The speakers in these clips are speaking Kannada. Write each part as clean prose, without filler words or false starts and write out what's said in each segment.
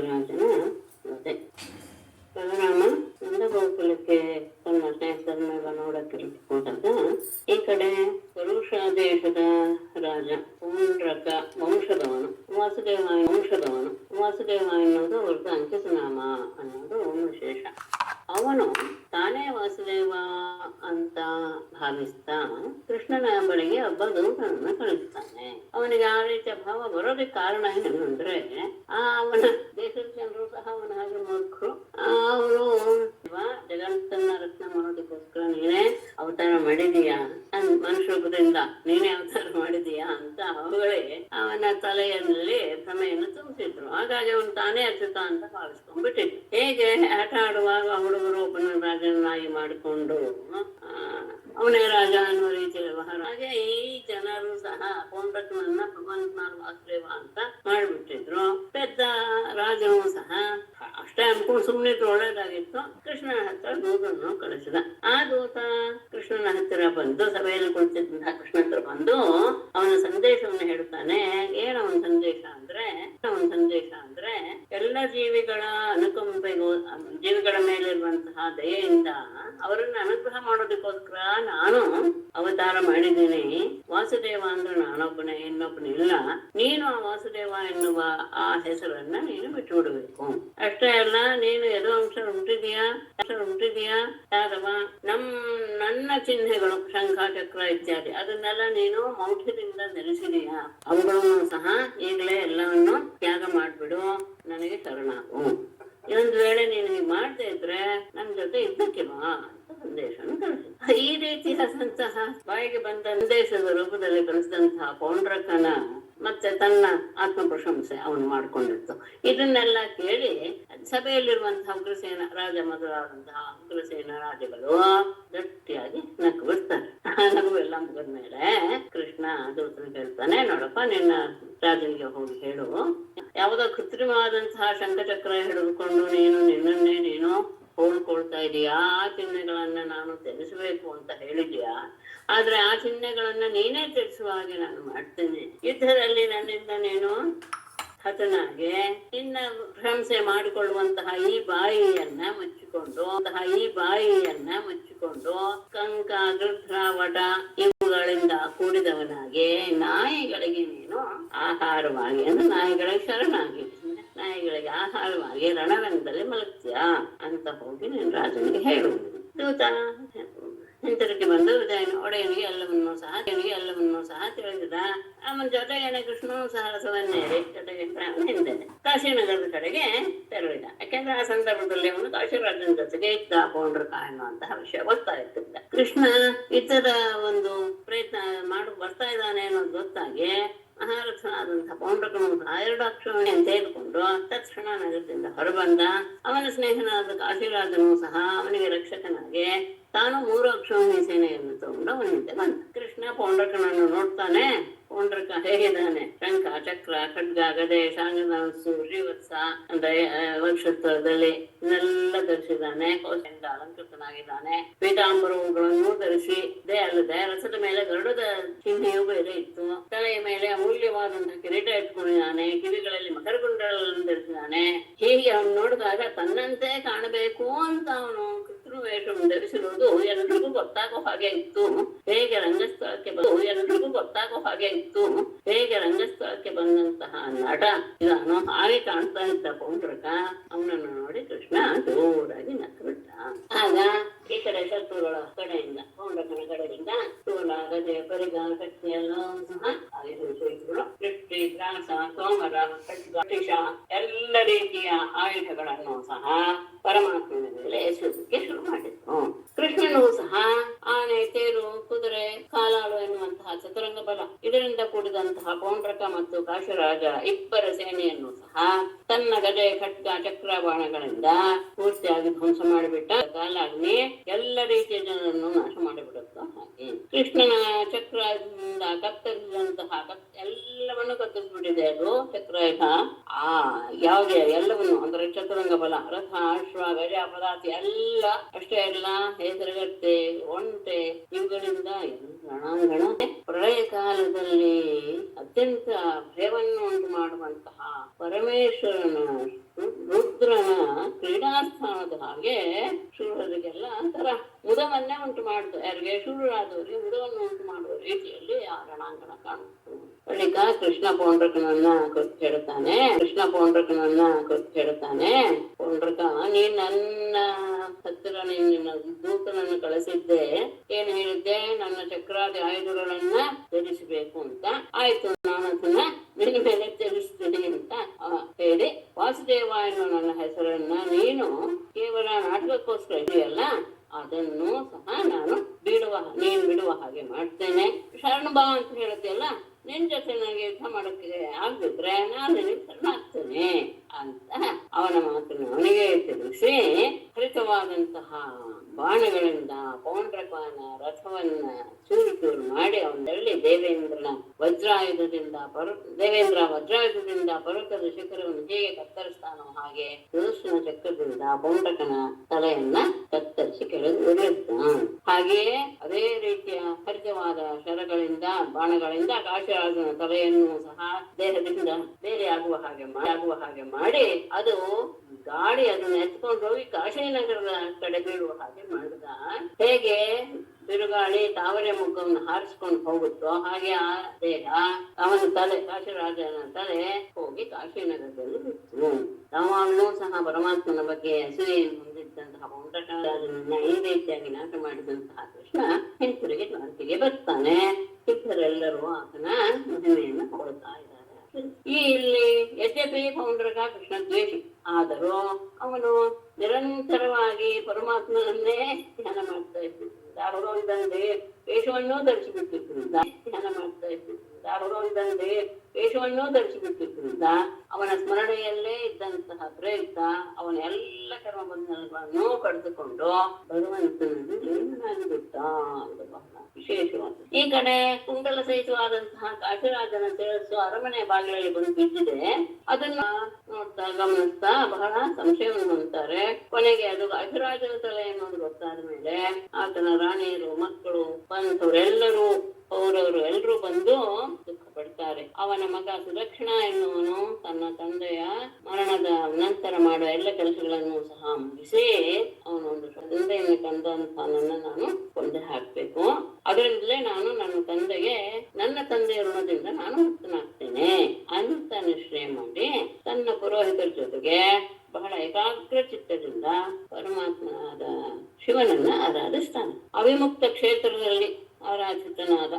ಕಾಶಿರಾಜನ ಕಥೆ. ಬಲರಾಮ ನಂದಗೋಕುಲಕ್ಕೆ ತನ್ನ ಸ್ನೇಹಿತರನ್ನೆಲ್ಲ ನೋಡಕ್ಕೆ ಹೋದಾಗ ಈ ಕಡೆ ಪರುಷ ದೇಶದ ರಾಜ ಪುಂಡ್ರಕ ವಂಶದವನು ವಾಸುದೇವ ಎನ್ನುವುದು ಅವ್ರದ್ದು ಅಂಕಿತನಾಮ ಅನ್ನೋದು ವಿಶೇಷ. ಅವನು ತಾನೇ ವಾಸುದೇವ ಅಂತ ಭಾವಿಸ್ತಾ ಕೃಷ್ಣನ ಬಳಿಗೆ ಒಬ್ಬ ದೂತನನ್ನ ಕಳಿಸ್ತಾನೆ. ಅವನಿಗೆ ಆ ರೀತಿಯ ಭಾವ ಬರೋದಕ್ಕೆ ಕಾರಣ ಏನಂದ್ರೆ ಅವನ ದೇಶದ ಜನರು ಸಹ ಅವನ ಹಾಗೆ ಮೂರ್ಖರು. ಅವನು ಜಗತ್ತನ್ನ ರಕ್ಷಣೆ ಮಾಡೋದಕ್ಕೋಸ್ಕರ ನೀನೇ ಅವತಾರ ಮಾಡಿದೀಯಾ, ಮನುಷ್ಯರೂಪದಿಂದ ನೀನೇ ಅವತಾರ ಮಾಡಿದೀಯಾ ಅಂತ ಅವುಗಳೇ ಅವನ ತಲೆಯಲ್ಲಿ ಭ್ರಮೆಯನ್ನು ತುಂಬಿಸಿದ್ರು. ಹಾಗಾಗಿ ಅವನು ತಾನೇ ಅಚ್ಯುತ ಅಂತ ಭಾವಿಸ್ಕೊಂಡ್ಬಿಟ್ಟಿದ್ರು. ಹೇಗೆ ಆಟ ಆಡುವಾಗ ಹುಡುಗರು ಒಬ್ಬನ ರಾಜನಾಗಿ ಮಾಡಿಕೊಂಡು ಅವನೇ ರಾಜ ಅನ್ನುವ ರೀತಿಯ ವ್ಯವಹಾರ, ಹಾಗೆ ಈ ಜನರು ಸಹ ಪೌಂಡ್ರಕನನ್ನ ಭಗವಂತನ ವಾಸುದೇವ ಅಂತ ಮಾಡಿಬಿಟ್ಟಿದ್ರು. ಪೆದ್ದ ರಾಜನು ಸಹ ಅಷ್ಟೇ ಅನ್ಕೊಂಡು ಸುಮ್ಮನಿದ್ರು, ಒಳ್ಳೇದಾಗಿತ್ತು. ಕೃಷ್ಣನ ಹತ್ರ ದೂತನ್ನು ಕಳಿಸಿದ. ಆ ದೂತ ಕೃಷ್ಣನ ಹತ್ತಿರ ಬಂದು, ಸಭೆಯಲ್ಲಿ ಕುಳಿತಿದ್ದಂತಹ ಕೃಷ್ಣ ಹತ್ರ ಬಂದು ಅವನ ಸಂದೇಶವನ್ನು ಹೇಳ್ತಾನೆ. ಅವನ ಸಂದೇಶ ಅಂದ್ರೆ ಎಲ್ಲ ಜೀವಿಗಳ ಅನುಕಂಪೆಗೂ, ಜೀವಿಗಳ ಮೇಲಿರುವಂತಹ ದಯೆಯಿಂದ ಅವರನ್ನ ಅನುಗ್ರಹ ಮಾಡೋದಕ್ಕೋಸ್ಕರ ನಾನು ಅವತಾರ ಮಾಡಿದ್ದೀನಿ. ವಾಸುದೇವ ಅಂದ್ರೆ ನಾನೊಬ್ಬನೇ, ಇನ್ನೊಬ್ಬನಿಲ್ಲ. ನೀನು ಆ ವಾಸುದೇವ ಎನ್ನುವ ಆ ಹೆಸರನ್ನ ನೀನು ಬಿಟ್ಟು ಬಿಡಬೇಕು. ಅಷ್ಟೇ ಅಲ್ಲ, ನೀನು ಯದುವಂಶ ಹುಟ್ಟಿದೀಯಾ ಯಾದವ, ನನ್ನ ಚಿಹ್ನೆಗಳು ಶಂಖ ಚಕ್ರ ಇತ್ಯಾದಿ ಅದನ್ನೆಲ್ಲ ನೀನು ಮೌಢ್ಯದಿಂದ ನೆಲೆಸಿದೀಯಾ. ಅವುಗಳನ್ನು ಸಹ ಈಗಲೇ ಎಲ್ಲವನ್ನು ತ್ಯಾಗ ಮಾಡ್ಬಿಡು, ನನಗೆ ಶರಣಾಗು. ಇನ್ನೊಂದು ವೇಳೆ ನೀನು ಹೀಗೆ ಮಾಡ್ತಾ ಇದ್ರೆ ನನ್ನ ಜೊತೆ ಇದ್ದಕ್ಕಿಲ್ವಾ ಅಂತ ಸಂದೇಶವನ್ನು ಕಳಿಸಿದ. ಈ ರೀತಿಯಾದಂತಹ ಬಾಯಿಗೆ ಬಂದ ಸಂದೇಶದ ರೂಪದಲ್ಲಿ ಕಳಿಸಿದಂತಹ ಪೌಂಡ್ರಕನ ಮತ್ತೆ ತನ್ನ ಆತ್ಮ ಪ್ರಶಂಸೆ ಅವನು ಮಾಡ್ಕೊಂಡಿತ್ತು. ಇದನ್ನೆಲ್ಲ ಕೇಳಿ ಸಭೆಯಲ್ಲಿರುವಂತಹ ಉಗ್ರಸೇನ ರಾಜ ಮೊದಲಾದಂತಹ ಉಗ್ರಸೇನ ರಾಜಗಳು ಗಟ್ಟಿಯಾಗಿ ನಕ್ಕು ಬಿಡ್ತಾರೆ. ನಗು ಎಲ್ಲ ಮುಗಿದ ಮೇಲೆ ಕೃಷ್ಣ ದೂತನಿಗೆ ಹೇಳ್ತಾನೆ, ನೋಡಪ್ಪ, ನಿನ್ನ ರಾಜನಿಗೆ ಹೋಗಿ ಹೇಳು, ಯಾವುದೋ ಕೃತ್ರಿಮವಾದಂತಹ ಶಂಖಚಕ್ರ ಹಿಡಿದುಕೊಂಡು ನಿನ್ನನ್ನೇ ನೀನು ಹೋಳ್ಕೊಳ್ತಾ ಇದೀಯಾ, ಆ ಚಿಹ್ನೆಗಳನ್ನ ನಾನು ತ್ಯಜಿಸಬೇಕು ಅಂತ ಹೇಳಿದ್ಯಾ. ಆದ್ರೆ ಆ ಚಿಹ್ನೆಗಳನ್ನ ನೀನೇ ತ್ಯಜಿಸುವ ಹಾಗೆ ನಾನು ಮಾಡ್ತೇನೆ. ಯುದ್ಧದಲ್ಲಿ ನನ್ನಿಂದ ನೀನು ಹತನಾಗೆ ನಿನ್ನ ಪ್ರಶಂಸೆ ಮಾಡಿಕೊಳ್ಳುವಂತಹ ಈ ಬಾಯಿಯನ್ನ ಮುಚ್ಚಿಕೊಂಡು ಕಂಕ ಗೃಧ್ರ ವಟ ಇವುಗಳಿಂದ ಕೂಡಿದವನಾಗೆ ನಾಯಿಗಳಿಗೆ ನೀನು ಆಹಾರವಾಗಿ, ಅಂದ್ರೆ ನಾಯಿಗಳಿಗೆ ಶರಣಾಗಿ, ನಾಯಿಗಳಿಗೆ ಆಹಾರವಾಗಿ ರಣರಂಗದಲ್ಲಿ ಮಲಗ್ತೀಯ ಅಂತ ಹೋಗಿ ನೀನು ರಾಜನಿಗೆ ಹೇಳುವುದು. ದೂತ ಹಿಂತಿರುಗಿ ಬಂದು ಒಡೆಯನಿಗೆ ಎಲ್ಲವನ್ನೂ ಸಹ ತಿಳಿಸಿದ. ಅವನ ಜೊತೆಗೇನೆ ಕೃಷ್ಣನು ಸಹ ರಸವನ್ನೇರಿ ಜೊತೆಗೆ ಹಿಂದೇನೆ ಕಾಶಿನಗರದ ಕಡೆಗೆ ತೆರಳಿದ. ಯಾಕೆಂದ್ರೆ ಆ ಸಂದರ್ಭದಲ್ಲಿ ಅವನು ಕಾಶಿರಾಜನ ಜೊತೆಗೆ ಇದ್ದ ಪೌಂಡ್ರಕ ಎನ್ನುವಂತಹ ವಿಷಯ ಬರ್ತಾ ಇರ್ತಿದ್ದ. ಕೃಷ್ಣ ಇತರ ಒಂದು ಪ್ರಯತ್ನ ಬರ್ತಾ ಇದ್ದಾನೆ ಅನ್ನೋದು ಗೊತ್ತಾಗಿ ಮಹಾರಥನಾದಂತಹ ಪೌಂಡ್ರಕನು 2 ಅಕ್ಷೋಹಿಣಿಯನ್ನು ತೆಗೆದುಕೊಂಡು ತಕ್ಷಣ ನಗರದಿಂದ ಹೊರಬಂದ. ಅವನ ಸ್ನೇಹಿತನಾದ ಕಾಶಿರಾಜನು ಸಹ ಅವನಿಗೆ ರಕ್ಷಕನಾಗಿ ತಾನು 3 ಅಕ್ಷೋಹಿಣಿ ಸೇನೆಯನ್ನು ತಗೊಂಡು ಅವನ ಹಿಂದೆ ಬಂದ. ಕೃಷ್ಣ ಪೌಂಡ್ರಕನನ್ನು ನೋಡ್ತಾನೆ. ಪೌಂಡ್ರಕ ಹೇಗಿದ್ದಾನೆ? ಶಂಖ ಚಕ್ರ ಖಡ್ಗ ಗದೆ ಶಾಂಗಧನುಸ್ಸು ಶ್ರೀವತ್ಸ ಅಂದ್ರೆ ವಕ್ಷತ್ವದಲ್ಲಿ ಇದನ್ನೆಲ್ಲ ಧರಿಸಿದ್ದಾನೆ. ಕೌಶಲ್ಯದಿಂದ ಅಲಂಕೃತನಾಗಿದ್ದಾನೆ. ಪೀತಾಂಬರಗಳನ್ನು ಧರಿಸಿ ಅಲ್ಲದೆ ರಥದ ಮೇಲೆ ಗರುಡದ ಚಿಹ್ನೆಯೂ ಬೇರೆ ಇತ್ತು. ತಲೆಯ ಮೇಲೆ ಅಮೂಲ್ಯವಾದಂತಹ ಕಿರೀಟ ಇಟ್ಕೊಂಡಿದ್ದಾನೆ. ಕಿವಿಗಳಲ್ಲಿ ಮಕರಕುಂಡಲಗಳನ್ನು ಧರಿಸಿದ್ದಾನೆ. ಹೀಗೆ ಅವನು ನೋಡಿದಾಗ ತನ್ನಂತೆ ಕಾಣಬೇಕು ಅಂತ ಅವನು ವೇಷವನ್ನು ಧರಿಸಿರುವುದು ಎಲ್ರಿಗೂ ಗೊತ್ತಾಗೋ ಹಾಗೆ ಇತ್ತು. ಹೇಗೆ ರಂಗಸ್ಥಳಕ್ಕೆ ಬಂದಂತಹ ನಟ ಇದಾನೋ ಹಾಗೆ ಕಾಣ್ತಾ ಇದ್ದ ಪೌಂಡ್ರಕ ಅವನನ್ನು ನೋಡಿ ಕೃಷ್ಣ ಜೋರಾಗಿ ನಕ್ಕು ಬಿಟ್ಟ. ಆಗ ಈ ಕಡೆ ಶತ್ರುಗಳ ಕಡೆಯಿಂದ, ಪೌಂಡ್ರಕನ ಕಡೆಯಿಂದ ಸ್ಥೂಲ ಗದೆ ಪರಿಗ ಕತ್ತಿಯಲ್ಲೂ ಸಹ ದೃಷ್ಟಿ ತ್ರಾಸ ಸೋಮರ ಖಡ್ಗ ಎಲ್ಲ ರೀತಿಯ ಆಯುಧಗಳನ್ನು ಸಹ ಪರಮಾತ್ಮನ ಮೇಲೆ ಎಸೆಯೋದಕ್ಕೆ ಶುರು ಮಾಡಿದ್ರು. ಕೃಷ್ಣನು ಸಹ ಆನೆ, ತೇರು, ಕುದುರೆ, ಕಾಲಾಳು ಎನ್ನುವಂತಹ ಚತುರಂಗ ಬಲ ಇದರಿಂದ ಕೂಡಿದಂತಹ ಪೌಂಡ್ರಕ ಮತ್ತು ಕಾಶಿರಾಜ ಇಬ್ಬರ ಸೇನೆಯನ್ನು ಸಹ ತನ್ನ ಗದೆ ಖಡ್ಗ ಚಕ್ರ ಬಾಣಗಳಿಂದ ಪೂರ್ತಿಯಾಗಿ ಧ್ವಂಸ ಮಾಡಿಬಿಟ್ಟ. ಕಾಲಾಗ್ನಿ ಎಲ್ಲ ರೀತಿಯ ಜನರನ್ನು ನಾಶ ಮಾಡಿಬಿಡುತ್ತ. ಹಾಗೆ ಕೃಷ್ಣನ ಚಕ್ರದಿಂದ ಕತ್ತರಿಸಿದಂತಹ ಎಲ್ಲವನ್ನು ಕತ್ತರಿಸ್ಬಿಟ್ಟಿದೆ. ಅದು ಚಕ್ರಾಯುಧ ಯಾವುದೇ ಎಲ್ಲವನ್ನು ಅಂದ್ರೆ ಚತುರಂಗ ಬಲ, ರಥ, ಅಶ್ವ, ಗಜ, ಪದಾತಿ ಎಲ್ಲ ಅಷ್ಟೇ ಅಲ್ಲ, ಹೆಸರುಗತ್ತೆ, ಒಂಟೆ ಇವುಗಳಿಂದ ರಣಾಂಗಣ ಪ್ರಳಯ ಕಾಲದಲ್ಲಿ ಅತ್ಯಂತ ಭಯವನ್ನು ಉಂಟು ಮಾಡುವಂತಹ ಪರಮೇಶ್ವರನ ರುದ್ರನ ಕ್ರೀಡಾಸ್ಥಾನದ ಹಾಗೆ ಶೂರರಿಗೆಲ್ಲ ಒಂಥರ ಮುದವನ್ನೇ ಉಂಟು ಮಾಡ್ತು. ಯಾರಿಗೆ? ಶೂರರಾದವರಿಗೆ ಮುದವನ್ನು ಉಂಟು ಮಾಡುವ ರೀತಿಯಲ್ಲಿ ಆ ರಣಾಂಗಣ ಕಾಣುತ್ತೆ. ಬಳಿಕ ಕೃಷ್ಣ ಪೌಂಡ್ರಕನನ್ನ ಹೇಳ್ತಾನೆ, ಪೌಂಡ್ರಕ, ನೀನ್ ನನ್ನ ಹತ್ತಿರ ನಿನ್ನ ದೂತನನ್ನು ಕಳಿಸಿದ್ದೆ, ಏನ್ ಹೇಳಿದ್ದೆ? ನನ್ನ ಚಕ್ರಾದಿ ಆಯುಧಗಳನ್ನ ಧರಿಸಬೇಕು ಅಂತ. ಆಯ್ತು, ನಾನು ಅದನ್ನ ನಿನ್ನ ಮೇಲೆ ಧರಿಸ್ತೀನಿ ಅಂತ ಹೇಳಿ, ವಾಸುದೇವ ಎನ್ನುವ ನನ್ನ ಹೆಸರನ್ನ ನೀನು ಕೇವಲ ನಾಟಕಕ್ಕೋಸ್ಕರ ಇದೆಯಲ್ಲ, ಅದನ್ನು ಸಹ ನಾನು ನೀನು ಬಿಡುವ ಹಾಗೆ ಮಾಡ್ತೇನೆ. ಶರಣ ಬಾ ಅಂತ ಹೇಳುತ್ತೆಲ್ಲ, ನಿನ್ ಜೊತೆ ನನಗೆ ಯುದ್ಧ ಮಾಡಕ್ಕೆ ಆಗ್ಬಿಟ್ರೆ ನಾನು ನಿನಗೆ ಶರಣಾಗ್ತೇನೆ ಅಂತ ಅವನ ಮಾತನ್ನು ಅವನಿಗೆ ತಿಳಿಸಿ, ಹರಿತವಾದಂತಹ ಬಾಣಗಳಿಂದ ಪೌಂಡ್ರಕನ ರಥವನ್ನ ಚೂರು ಚೂರು ಮಾಡಿ ಅವನಲ್ಲಿ ದೇವೇಂದ್ರ ವಜ್ರಾಯುಧದಿಂದ ಪರ್ವತದ ಶಿಖರವನ್ನು ಹೇಗೆ ಕತ್ತರಿಸ್ತಾನೋ ಹಾಗೆ ಸುದರ್ಶನ ಚಕ್ರದಿಂದ ಪೌಂಡ್ರಕನ ತಲೆಯನ್ನ ಕತ್ತರಿಸಿ ಕೆಳಗೆ ಉಳಿಯುತ್ತಾನೆ. ಹಾಗೆಯೇ ಅದೇ ರೀತಿಯ ಹರಿತವಾದ ಶರಗಳಿಂದ ಬಾಣಗಳಿಂದ ಕಾಶಿರಾಜನ ತಲೆಯನ್ನು ಸಹ ದೇಹದಿಂದ ಬೇರೆ ಆಗುವ ಹಾಗೆ ಮಾಡಿ ಅದು ಗಾಳಿ ಅದನ್ನು ಎತ್ಕೊಂಡು ಹೋಗಿ ಕಾಶಿನಗರದ ಕಡೆ ಬೀಳುವ ಹಾಗೆ ಮಾಡಿದ. ಹೇಗೆ ಬಿರುಗಾಳಿ ತಾವರೆ ಮೊಗ್ಗವನ್ನು ಹಾರಿಸ್ಕೊಂಡು ಹೋಗುತ್ತೋ ಹಾಗೆ ಆ ದೇಹ, ಅವನ ತಲೆ, ಕಾಶಿರಾಜನ ತಲೆ ಹೋಗಿ ಕಾಶಿನಗರದಲ್ಲಿ ಬಿತ್ತು. ಯಾವಾಗಲೂ ಸಹ ಪರಮಾತ್ಮನ ಬಗ್ಗೆ ಅಸೂಯೆಯನ್ನು ಹೊಂದಿದ್ದಂತಹ ಪೌಂಡ್ರಕರಾಜನನ್ನ ಈ ರೀತಿಯಾಗಿ ನಾಶ ಮಾಡಿದಂತಹ ಕೃಷ್ಣ ಹಿಂತಿರುಗಿ ದ್ವಾರಕೆಗೆ ಬರ್ತಾನೆ. ಸಿದ್ಧರೆಲ್ಲರೂ ಆತನ ಮಹಿಮೆಯನ್ನು ಕೊಡ್ತಾ ಇದ್ದಾರೆ. ಇಲ್ಲಿ ಯದ್ಯಪಿ ಪೌಂಡ್ರಕ ಕೃಷ್ಣ ದ್ವೇಷಿ ಆದರೂ ಅವನು ನಿರಂತರವಾಗಿ ಪರಮಾತ್ಮನನ್ನೇ ಧ್ಯಾನ ಮಾಡ್ತಾ ಇದ್ದ. ವೇಷವನ್ನೂ ಧರಿಸಿಬಿಟ್ಟಿದ್ದರಿಂದ ಅವನ ಸ್ಮರಣೆಯಲ್ಲೇ ಇದ್ದಂತಹ ಪ್ರಯುಕ್ತ ಅವನ ಎಲ್ಲ ಕರ್ಮ ಬಂಧನಗಳನ್ನು ಪಡೆದುಕೊಂಡು ಭಗವಂತನಲ್ಲಿ ಲೀನನಾಗಿ ಬಿಟ್ಟ. ಬಹಳ ವಿಶೇಷವಾದ. ಈ ಕಡೆ ಕುಂಡಲ ಸಹಿತವಾದಂತಹ ಕಾಶಿರಾಜನ ತಿಳಿಸು ಅರಮನೆ ಬಾಗಿಲಲ್ಲಿ ಬಂದು ಬಿದ್ದಿದೆ. ಅದನ್ನ ನೋಡ್ತಾ ಗಮನಿಸ್ತಾ ಬಹಳ ಸಂಶಯವನ್ನು ಹೊಂದ್ತಾರೆ. ಕೊನೆಗೆ ಅದು ಕಾಶಿರಾಜನ ತಲೆ ಅನ್ನೋದು ಗೊತ್ತಾದ ಮೇಲೆ ಆತನ ರಾಣಿಯರು, ಮಕ್ಕಳು, ಬಂಧುವರೆಲ್ಲರೂ, ಅವರವರು ಎಲ್ಲರೂ ಬಂದು ದುಃಖ ಪಡ್ತಾರೆ. ಅವನ ಮಗ ಸುದಕ್ಷಿಣ ಎನ್ನುವನು ತನ್ನ ತಂದೆಯ ಮರಣದ ನಂತರ ಮಾಡುವ ಎಲ್ಲ ಕೆಲಸಗಳನ್ನು ಸಹ ಮುಗಿಸಿ ಅವನೊಂದು ತಂದೆಯನ್ನು ತಂದಂತ ನಾನು ಕೊಂದೆ ಹಾಕ್ಬೇಕು, ಅದರಿಂದಲೇ ನಾನು ನನ್ನ ತಂದೆಯ ಋಣದಿಂದ ನಾನು ಮುಕ್ತನಾಗ್ತೇನೆ ಅಂತ ನಿಶ್ಚಯ ಮಾಡಿ ತನ್ನ ಪುರೋಹಿತರ ಜೊತೆಗೆ ಬಹಳ ಏಕಾಗ್ರ ಚಿತ್ತದಿಂದ ಪರಮಾತ್ಮನಾದ ಶಿವನನ್ನ ಆರಾಧಿಸ್ತಾನೆ. ಅವಿಮುಕ್ತ ಕ್ಷೇತ್ರದಲ್ಲಿ ಆರಾಧಿತನಾದ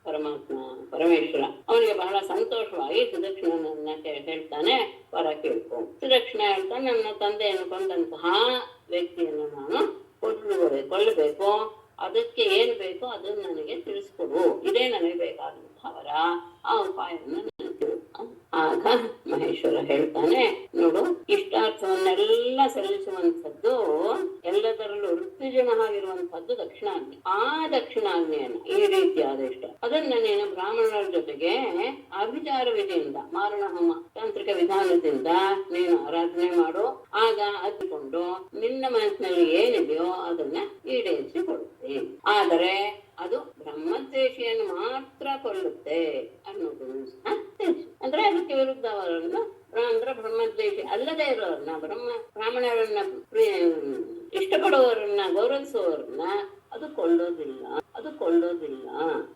ಪರಮಾತ್ಮ ಪರಮೇಶ್ವರ ಅವನಿಗೆ ಬಹಳ ಸಂತೋಷವಾಗಿ ಸುದಕ್ಷಿಣನನ್ನ ಹೇಳ್ತಾನೆ, ವರ ಕೇಳ್ಕೊ. ಸುದಕ್ಷಿಣ ಹೇಳ್ತಾನೆ, ನನ್ನ ತಂದೆಯನ್ನು ಕೊಂದಂತಹ ವ್ಯಕ್ತಿಯನ್ನು ನಾನು ಕೊಲ್ಲಬೇಕು, ಅದಕ್ಕೆ ಏನು ಬೇಕೋ ಅದನ್ನು ನನಗೆ ತಿಳಿಸ್ಕೊಡು, ಇದೇ ನನಗೆ ಬೇಕಾದಂತಹ ವರ, ಆ ಉಪಾಯವನ್ನು ಆಗ ಮಹೇಶ್ವರ ಹೇಳ್ತಾನೆ, ನೋಡು, ಇಷ್ಟಾರ್ಥವನ್ನೆಲ್ಲ ಸಲ್ಲಿಸುವಂಥದ್ದು, ಎಲ್ಲದರಲ್ಲೂ ಋತ್ವಿಜನಾಗಿರುವಂತಹದ್ದು ದಕ್ಷಿಣಾಗ್ನಿ. ಆ ದಕ್ಷಿಣಾಗ್ನಿಯನ್ನು ಈ ರೀತಿಯಾದ ಇಷ್ಟ ಅದನ್ನ ನೀನು ಬ್ರಾಹ್ಮಣರ ಜೊತೆಗೆ ಅಭಿಚಾರ ವಿಧಿಯಿಂದ, ಮಾರಣ ಹೋಮ ತಾಂತ್ರಿಕ ವಿಧಾನದಿಂದ ನೀನು ಆರಾಧನೆ ಮಾಡು. ಆಗ ಅದ್ಕೊಂಡು ನಿನ್ನ ಮನಸ್ಸಿನಲ್ಲಿ ಏನಿದೆಯೋ ಅದನ್ನ ಈಡೇರಿಸಿ ಕೊಡುತ್ತೆ. ಆದರೆ ಅದು ಬ್ರಹ್ಮದ್ವೇಷಿಯನ್ನು ಮಾತ್ರ ಕೊಲ್ಲುತ್ತೆ ಅನ್ನೋದು ಸಹ ತಿಳಿಸು. ಅಂದ್ರೆ ಅದಕ್ಕೆ ವಿರುದ್ಧವರನ್ನು, ಅಂದ್ರೆ ಬ್ರಹ್ಮದ್ವೇಷಿ ಅಲ್ಲದೆ ಇರೋರನ್ನ, ಬ್ರಾಹ್ಮಣರನ್ನ ಇಷ್ಟಪಡುವವರನ್ನ, ಗೌರವಿಸುವವರನ್ನ ಅದು ಕೊಳ್ಳೋದಿಲ್ಲ.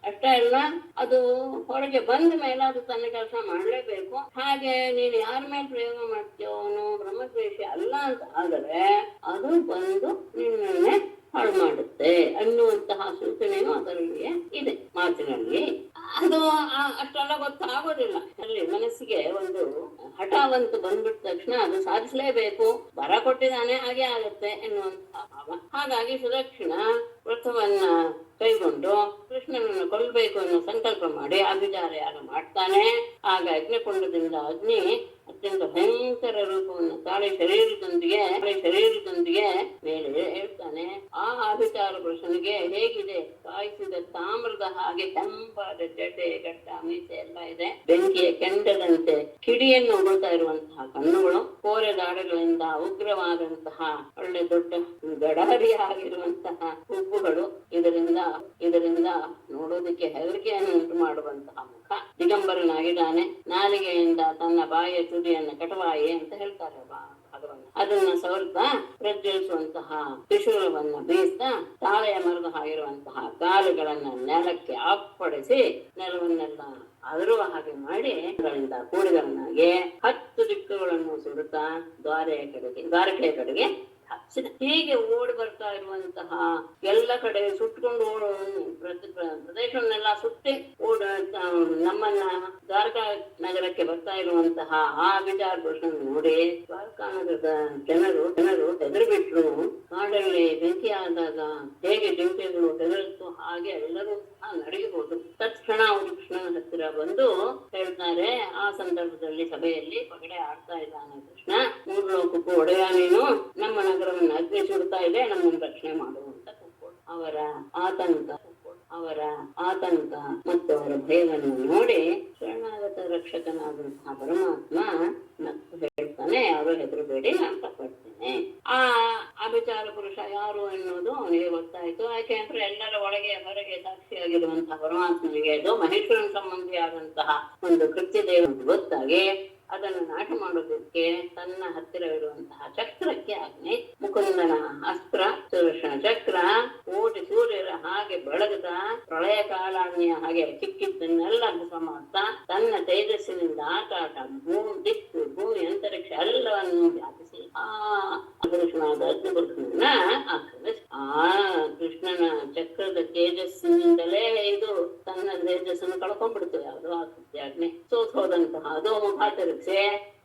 ಅಷ್ಟೇ ಅಲ್ಲ, ಅದು ಹೊರಗೆ ಬಂದ ಮೇಲೆ ಅದು ತನ್ನ ಕೆಲಸ ಮಾಡ್ಲೇಬೇಕು. ಹಾಗೆ ನೀನು ಯಾರ ಮೇಲೆ ಪ್ರಯೋಗ ಮಾಡ್ತೀಯೋ ಅವನು ಬ್ರಹ್ಮದ್ವೇಷಿ ಅಲ್ಲ ಅಂತ ಆದರೆ ಅದು ಬಂದು ನಿನ್ನೆ ಹಾಳು ಮಾಡುತ್ತೆ ಅನ್ನುವಂತಹ ಸೂಚನೆಯೂ ಅದರಲ್ಲಿಯೇ ಇದೆ ಮಾತಿನಲ್ಲಿ. ಅದು ಅಷ್ಟೆಲ್ಲ ಗೊತ್ತಾಗೋದಿಲ್ಲ. ಅಲ್ಲಿ ಮನಸ್ಸಿಗೆ ಒಂದು ಹಠಾವಂತ ಬಂದ್ಬಿಟ್ಟ ತಕ್ಷಣ ಅದು ಸಾಧಿಸಲೇಬೇಕು, ಬರ ಕೊಟ್ಟಿದ್ದಾನೆ ಹಾಗೆ ಆಗುತ್ತೆ ಎನ್ನುವಂತಹ ಭಾವ. ಹಾಗಾಗಿ ಸುದಕ್ಷಿಣ ವ್ರತವನ್ನ ಕೈಗೊಂಡು ಕೃಷ್ಣನನ್ನು ಕೊಲ್ಲಬೇಕು ಅನ್ನೋ ಸಂಕಲ್ಪ ಮಾಡಿ ಅಭಿಚಾರ ಯಾಗ ಮಾಡ್ತಾನೆ. ಆಗ ಯಜ್ಞಕುಂಡದಿಂದ ಅಗ್ನಿ ಅತ್ಯಂತ ಭಯಂಕರ ರೂಪವನ್ನು ತಾಳೆ ಶರೀರದೊಂದಿಗೆ ಮೇಲೆ ಹೇಳ್ತಾನೆ. ಆ ಅಭಿಚಾರ ಪುರುಷನಿಗೆ ಹೇಗಿದೆ, ಕಾಯಿಸಿದ ತಾಮ್ರದ ಹಾಗೆ ಕೆಂಪಾದ ಜಟೆ, ಗಡ್ಡ, ಮೀಸೆ ಎಲ್ಲ ಇದೆ. ಬೆಂಕಿಯ ಕೆಂಡದಂತೆ ಕಿಡಿಯನ್ನು ಉಗುಳ್ತಾ ಇರುವಂತಹ ಕಣ್ಣುಗಳು, ಕೋರೆದಾಡುಗಳಿಂದ ಉಗ್ರವಾದಂತಹ ಒಳ್ಳೆ ದೊಡ್ಡ ಗಡಾರಿಯಾಗಿರುವಂತಹ ಹುಬ್ಬುಗಳು, ಇದರಿಂದ ನೋಡೋದಕ್ಕೆ ಹೆದರಿಕೆಯನ್ನು ಉಂಟು ಮಾಡುವಂತಹ ಮುಖ. ದಿಗಂಬರನಾಗಿದ್ದಾನೆ. ನಾಲಿಗೆಯಿಂದ ತನ್ನ ಬಾಯಿಯ ತುದಿಯನ್ನು ಕಟವಾಯಿ ಅಂತ ಹೇಳ್ತಾರೆ ಭಗವಂತ. ಅದನ್ನ ಸವರ್ತಾ ಪ್ರಜ್ವಲಿಸುವಂತಹ ತ್ರಿಶೂಲವನ್ನ ಬೀಸ್ತಾ ತಾಳೆಯ ಮರದ ಆಗಿರುವಂತಹ ಕಾಲುಗಳನ್ನ ನೆಲಕ್ಕೆ ಅಪ್ಪಡಿಸಿ ನೆಲವನ್ನೆಲ್ಲ ಅದರುವ ಹಾಗೆ ಮಾಡಿ ಗಳಿಂದ ಕೂಡಿಗಳನ್ನಾಗಿ 10 ದಿಕ್ಕುಗಳನ್ನು ಸುಡುತ್ತಾ ದ್ವಾರಕೆಯ ಕಡೆಗೆ ಹಚ್ಚಿದ. ಹೀಗೆ ಓಡಿ ಬರ್ತಾ ಇರುವಂತಹ ಎಲ್ಲ ಕಡೆ ಸುಟ್ಕೊಂಡು ಪ್ರದೇಶವನ್ನೆಲ್ಲ ಸುತ್ತಿ ನಮ್ಮನ್ನ ದ್ವಾರಕಾ ನಗರಕ್ಕೆ ಬರ್ತಾ ಇರುವಂತಹ ಆ ವಿಚಾರ ಪುರುಷನ ನೋಡಿ ದ್ವಾರಕಾ ನಗರದ ಜನರು ಹೆದರು ಬಿಟ್ರು. ಕಾಡಲ್ಲಿ ಬೆಂಕಿ ಆದಾಗ ಹೇಗೆ ಜಿಂಕೆಗಳು ಹೆದರುತ್ತೋ ಹಾಗೆ ಎಲ್ಲರೂ ನಡಗಿಬಹುದು. ತಕ್ಷಣ ಅವರು ಕೃಷ್ಣನ ಹತ್ತಿರ ಬಂದು ಹೇಳ್ತಾರೆ. ಆ ಸಂದರ್ಭದಲ್ಲಿ ಸಭೆಯಲ್ಲಿ ಪಗಡೆ ಆಡ್ತಾ ಇದ್ದಾನೆ ಕೃಷ್ಣ. 3 ಲೋಕಕ್ಕೂ ಒಡೆಯ ನೀನು, ನಮ್ಮ ನಗರವನ್ನು ಅಗ್ನಿ ಸುಡ್ತಾ ಇದೆ, ನಮ್ಮನ್ನು ರಕ್ಷಣೆ ಮಾಡುವಂತ ಅವರ ಆತಂಕ ಮತ್ತು ಅವರ ಭಯವನ್ನು ನೋಡಿ ಶರಣಾಗತ ರಕ್ಷಕನಾದಂತಹ ಪರಮಾತ್ಮ ನಕ್ಕು ಹೇಳ್ತಾನೆ, ಯಾರು ಹೆದರಬೇಡಿ, ನಾನು ತಗೊಳ್ತೇನೆ. ಆ ವಿಚಾರ ಪುರುಷ ಯಾರು ಎನ್ನುವುದು ಅವನಿಗೆ ಗೊತ್ತಾಯ್ತು. ಯಾಕೆ ಅಂದ್ರೆ ಎಲ್ಲರ ಒಳಗೆ ಹೊರಗೆ ಸಾಕ್ಷಿಯಾಗಿರುವಂತಹ ಪರಮಾತ್ಮನಿಗೆ ಅದು ಮಹೇಶ್ವರನ ಸಂಬಂಧಿಯಾದಂತಹ ಒಂದು ಕೃತ್ಯದೇವ ಗೊತ್ತಾಗಿ ಅದನ್ನು ನಾಶ ಮಾಡೋದಕ್ಕೆ ತನ್ನ ಹತ್ತಿರವಿರುವಂತಹ ಚಕ್ರಕ್ಕೆ ಆಜ್ಞೆ. ಮುಕುಂದನ ಅಸ್ತ್ರ ಸುದರ್ಶನ ಚಕ್ರ ಕೋಟಿ ಸೂರ್ಯರ ಹಾಗೆ ಬೆಳಗುತ್ತಾ ಪ್ರಳಯ ಕಾಲಾಗ್ನಿಯ ಹಾಗೆ ಚಿಕ್ಕಿದ್ದನ್ನೆಲ್ಲ ಭಸ ಮಾಡ್ತಾ ತನ್ನ ತೇಜಸ್ಸಿನಿಂದ ಆಕಾಶ ದಿಕ್ಕು ಭೂಮಿ ಅಂತರಿಕ್ಷ ಎಲ್ಲವನ್ನು ವ್ಯಾಪಿಸಿ ಪುರುಷನಾದ ಅಗ್ನಿಪುರುಷನನ್ನ ಆಕ್ರಮಿಸಿ ಕೃಷ್ಣನ ಚಕ್ರದ ತೇಜಸ್ಸಿನಿಂದಲೇ ಇದು ತನ್ನ ತೇಜಸ್ಸನ್ನು ಕಳ್ಕೊಂಡ್ಬಿಡ್ತು. ಯಾವುದೋ ಆಜ್ಞೆ ಸೋತ್ ಹೋದಂತಹ ಅದು ಮುಖಾತಿರುಗಿಸಿ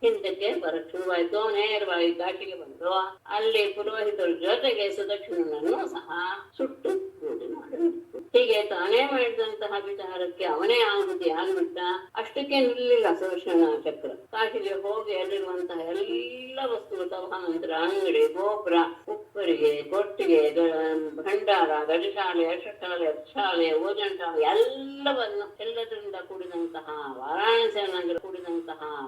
ಹಿಂದಕ್ಕೆ ಬರಕ್ ಶುರುವಾಯ್ತು. ನೇರವಾಗಿ ಘಾಟಿಗೆ ಬಂದು ಅಲ್ಲಿ ಪುರೋಹಿತರ ಜೊತೆಗೆ ಸುದಕ್ಷಿಣನನ್ನು ಸಹ ಸುಟ್ಟು ರೂಢಿ ಮಾಡಿಬಿಟ್ಟು ಹೀಗೆ ತಾನೇ ಮಾಡಿದಂತಹ ವಿಚಾರಕ್ಕೆ ಅವನೇ ಆಹುತಿ ಆಗ್ಬಿಟ್ಟ. ಅಷ್ಟಕ್ಕೆ ನಿಲ್ಲಿಲ್ಲ ಸುದರ್ಶನ ಚಕ್ರ. ಕಾಶಿಗೆ ಹೋಗಿ ಅಲ್ಲಿರುವಂತಹ ಎಲ್ಲ ವಸ್ತುಗಳು ಸಭಾನಂತರ ಅಂಗಡಿ, ಗೋಪುರ, ಉಪ್ಪರಿಗೆ, ಕೊಟ್ಟಿಗೆ, ಭಂಡಾರ, ಗಜಶಾಲೆ, ಅಕ್ಷಶಾಲೆ, ಅಕ್ಷಶಾಲೆ, ಓಜನ ಶಾಲೆ ಎಲ್ಲದರಿಂದ ಕೂಡಿದಂತಹ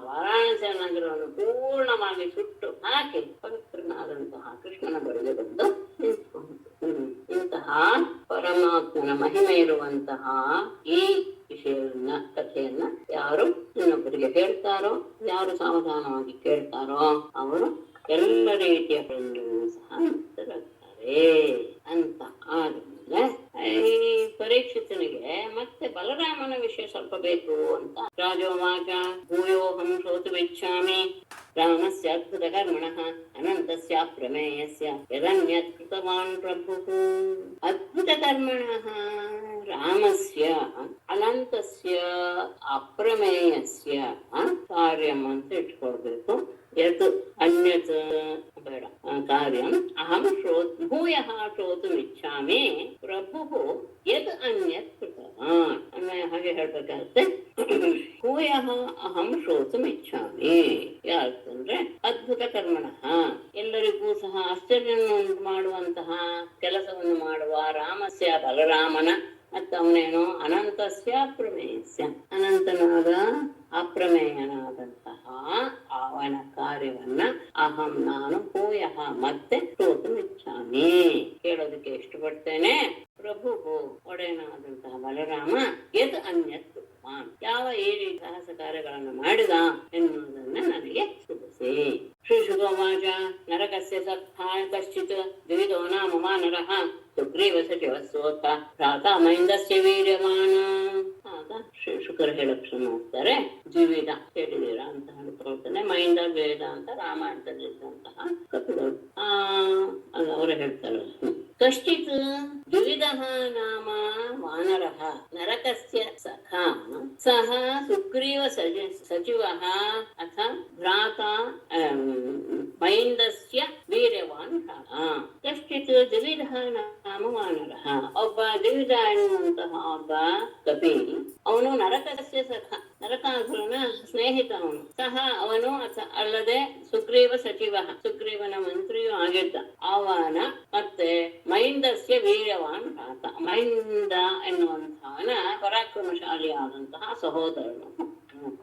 ವಾರಾಣಸಿ ನಗರವನ್ನು ಪೂರ್ಣವಾಗಿ ಸುಟ್ಟು ಹಾಕಿ ಪವಿತ್ರನಾದಂತಹ ಕೃಷ್ಣನ ಬಳಿಗೆ ಬಂದು ನಿಂತ್ಕೊಂಡು ಇಂತಹ ಪರಮಾತ್ಮನ ಮಹಿಮೆ ಇರುವಂತಹ ಈ ವಿಷಯವನ್ನ ಕಥೆಯನ್ನ ಯಾರು ಇನ್ನೊಬ್ಬರಿಗೆ ಹೇಳ್ತಾರೋ, ಯಾರು ಸಾವಧಾನವಾಗಿ ಕೇಳ್ತಾರೋ ಅವರು ಎಲ್ಲ ರೀತಿಯ ಸಹ ಮುಕ್ತರಾಗ್ತಾರೆ ಅಂತ. ಆದ್ಮೇಲೆ ಈ ಪರೀಕ್ಷಿತನಿಗೆ ಮತ್ತೆ ಬಲರಾಮನ ವಿಷಯ ಸ್ವಲ್ಪ ಬೇಕು ಅಂತ. ರಾಜೋವಾಚ ಭೂಯೋಹಂ ಶ್ರೋತುಮಿಚ್ಛಾಮಿ ರಾಮಸ್ಯ ಅದ್ಭುತ ಕರ್ಮಣಃ ಅನಂತಸ್ಯ ಪ್ರಮೇಯಸ್ಯ ಯದನ್ಯತ್ ಕೃತವಾನ್ ಪ್ರಭುಃ. ಅದ್ಭುತ ಕರ್ಮಣಃ ರಾಮಸ್ಯ ಅನಂತಸ್ಯ ಅಪ್ರಮೇಯಸ್ಯ ಕಾರ್ಯಂ ಅಂತ ಇಟ್ಕೊಳ್ಬೇಕು. ಯತ್ ಅನ್ಯತ್ ಬೇಡ ಕಾರ್ಯಂ ಅಹಂ ಭೂಯಃ ಶ್ರೋತುಮಿಚ್ಛಾಮಿ ಪ್ರಭುಃ ಯತ್ ಅನ್ಯತ್ ಕೃತವಾನ್. ಹಾಗೆ ಹೇಳ್ಬೇಕಾಗುತ್ತೆ. ಭೂಯಃ ಅಹಂ ಶ್ರೋತುಮಿಚ್ಛಾಮಿ ಯಾಕಂದ್ರೆ ಅದ್ಭುತ ಕರ್ಮಣಃ ಎಲ್ಲರಿಗೂ ಸಹ ಆಶ್ಚರ್ಯವನ್ನು ಮಾಡುವಂತಹ ಕೆಲಸವನ್ನು ಮಾಡುವ ರಾಮಸ್ಯ ಬಲರಾಮನ ಮತ್ತು ಅವನೇನು ಅನಂತಸ್ಯ ಅಪ್ರಮೇಯಸ್ಯ ಅನಂತನಾದ ಅಪ್ರಮೇಯನಾದಂತಹ ಅವನ ಕಾರ್ಯವನ್ನ ಅಹಂ ನಾನು ಭೂಯಃ ಮತ್ತೆ ಶ್ರೋತುಮಿಚ್ಛಾಮಿ ಕೇಳೋದಕ್ಕೆ ಇಷ್ಟಪಡ್ತೇನೆ. ಪ್ರಭು ಒಡೆಯನಾದಂತಹ ಬಲರಾಮ ಯತ್ ಅನ್ಯತ್ ಯಾವ ಈ ಸಾಹಸ ಕಾರ್ಯಗಳನ್ನು ಮಾಡಿದ ಎನ್ನುವುದನ್ನ ನನಗೆ ತಿಳಿಸಿ. ಶ್ರೀ ಶುಭವಾಚ ನರಕಸ್ಯ ಸತ್ಥಾಯ ಕಶ್ಚಿತ್ ದ್ವಿವಿಧೋ ನಾಮ ಮಾನರಃ ಸುಗ್ರೀವ ಸಚಿವಸ್ಸೋತ ಭ್ರಾತಾ ಮೈಂದಸ್ಯ ವೀರ್ಯಮಾನ. ಆಗ ಶ್ರೀ ಶುಕರು ಹೇಳಕ್ ಶುರು ಮಾಡ್ತಾರೆ. ದ್ವಿವಿಧ ಹೇಳಿದೀರ ಅಂತ ಹೇಳ್ಕೊಳ್ತಾನೆ. ಮೈಂದ ವೇದ ಅಂತ ರಾಮಾಯಣದಲ್ಲಿದ್ದಂತಹ ಕಪಿಗಳು ಅವರು ಹೇಳ್ತಾರೆ. ಕಶ್ಚಿತ್ ದ್ವಿವಿಧ ನಾಮ ವಾನರಃ ನರಕಸ್ಯ ಸಖಾ ಸಹ ಸುಗ್ರೀವ ಸಚಿವಃ ಅಥ ಭ್ರಾತಾ ಮೈಂದಸ್ಯ ವೀರ್ಯವಾನ್. ಕಶ್ಚಿತ್ ದ್ವಿವಿಧ ನಾಮ ವಾನರಃ ಒಬ್ಬ ದ್ವಿವಿಧ ಎನ್ನುವಂತಹ ಒಬ್ಬ ಕಪಿ, ಅವನು ನರಕಸ್ಯ ಸಖ ನರಕಾಸುರನ ಸ್ನೇಹಿತ. ಅವನು ಸಹ ಅವನು ಅಲ್ಲದೆ ಸುಗ್ರೀವ ಸಚಿವ ಸುಗ್ರೀವನ ಮಂತ್ರಿಯೂ ಆಗಿದ್ದ. ಅವನ ಮತ್ತೆ ಮೈಂದಸ್ಯ ವೀರ್ಯವಾನ್ ಭ್ರಾತ ಮೈಂದ ಎನ್ನುವಂತಹವನ ಪರಾಕ್ರಮಶಾಲಿಯಾದಂತಹ ಸಹೋದರನು.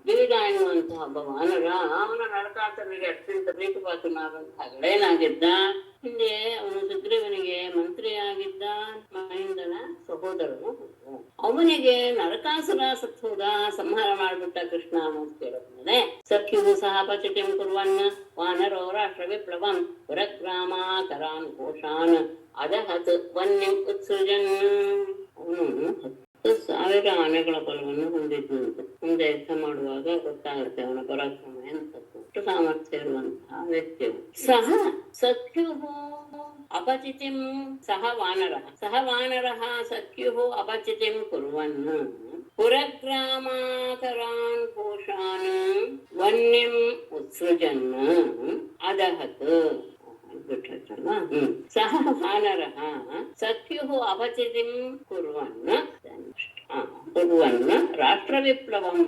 ದ್ವಿವಿಧ ಎನ್ನುವಂತಹ ಒಬ್ಬ ವಾನರ, ಅವನ ನರಕಾಸುರನಿಗೆ ಅತ್ಯಂತ ಪ್ರೀತಿಪಾತ್ರನಾದಂತಹ ಗೆಳೆಯನಾಗಿದ್ದ. ಹಿಂದೆ ಅವನು ಸುಗ್ರೀವನಿಗೆ ಮಂತ್ರಿಯಾಗಿದ್ದ, ಮಹಿಂದನ ಸಹೋದರನು. ಅವನಿಗೆ ನರಕಾಸುರ ಸತ್ತೋದ, ಸಂಹಾರ ಮಾಡ್ಬಿಟ್ಟ ಕೃಷ್ಣ ಅಂತ ಕೇಳಿದ್ಮೇಲೆ ಸಖ್ಯು ಸಹ ಪಚಟಿಂ ಕುರ್ವನ್ ವಾನರೋ ರಾಷ್ಟ್ರ ವಿಪ್ಲವಂ ಪುರಗ್ರಾಮಾಕರಾನ್ ಕೋಶಾನ್ ಅದಹತ್ ವನ್ಯಂ ಉತ್ಸೃಜನ್. ಅವನು 10,000 ಆನೆಗಳ ಬಲವನ್ನು ಹೊಂದಿದ್ದಂತೆ. ಮುಂದೆ ಯುದ್ಧ ಮಾಡುವಾಗ ಗೊತ್ತಾಗುತ್ತೆ ಅವನ ಪರಾಕ್ರಮ ಎಂತದ್ದು, ಅಷ್ಟು ಸಾಮರ್ಥ್ಯ ಇರುವಂತಹ ವ್ಯಕ್ತಿಯು. ಸಹ ಸಖ್ಯು ಅಪಚಿತಿಂ ಸಹ ವಾನರಃ ಸಖ್ಯು ಅಪಚಿತಿಂ ಕುರ್ವನ್ ಪುರಗ್ರಾಮಾಕರಾನ್ ಕೋಶಾನ್ ವನ್ಯಂ ಉತ್ಸೃಜನ್ ಅದಹತ್. ಬಿಟ್ಟಲ್ಲ. ಸಹ ವಾನರಃ ಸಖ್ಯು ಅಪಚಿತಿಂ ಕುರ್ವನ್ ರಾಷ್ಟ್ರ ವಿಪ್ಲವಂ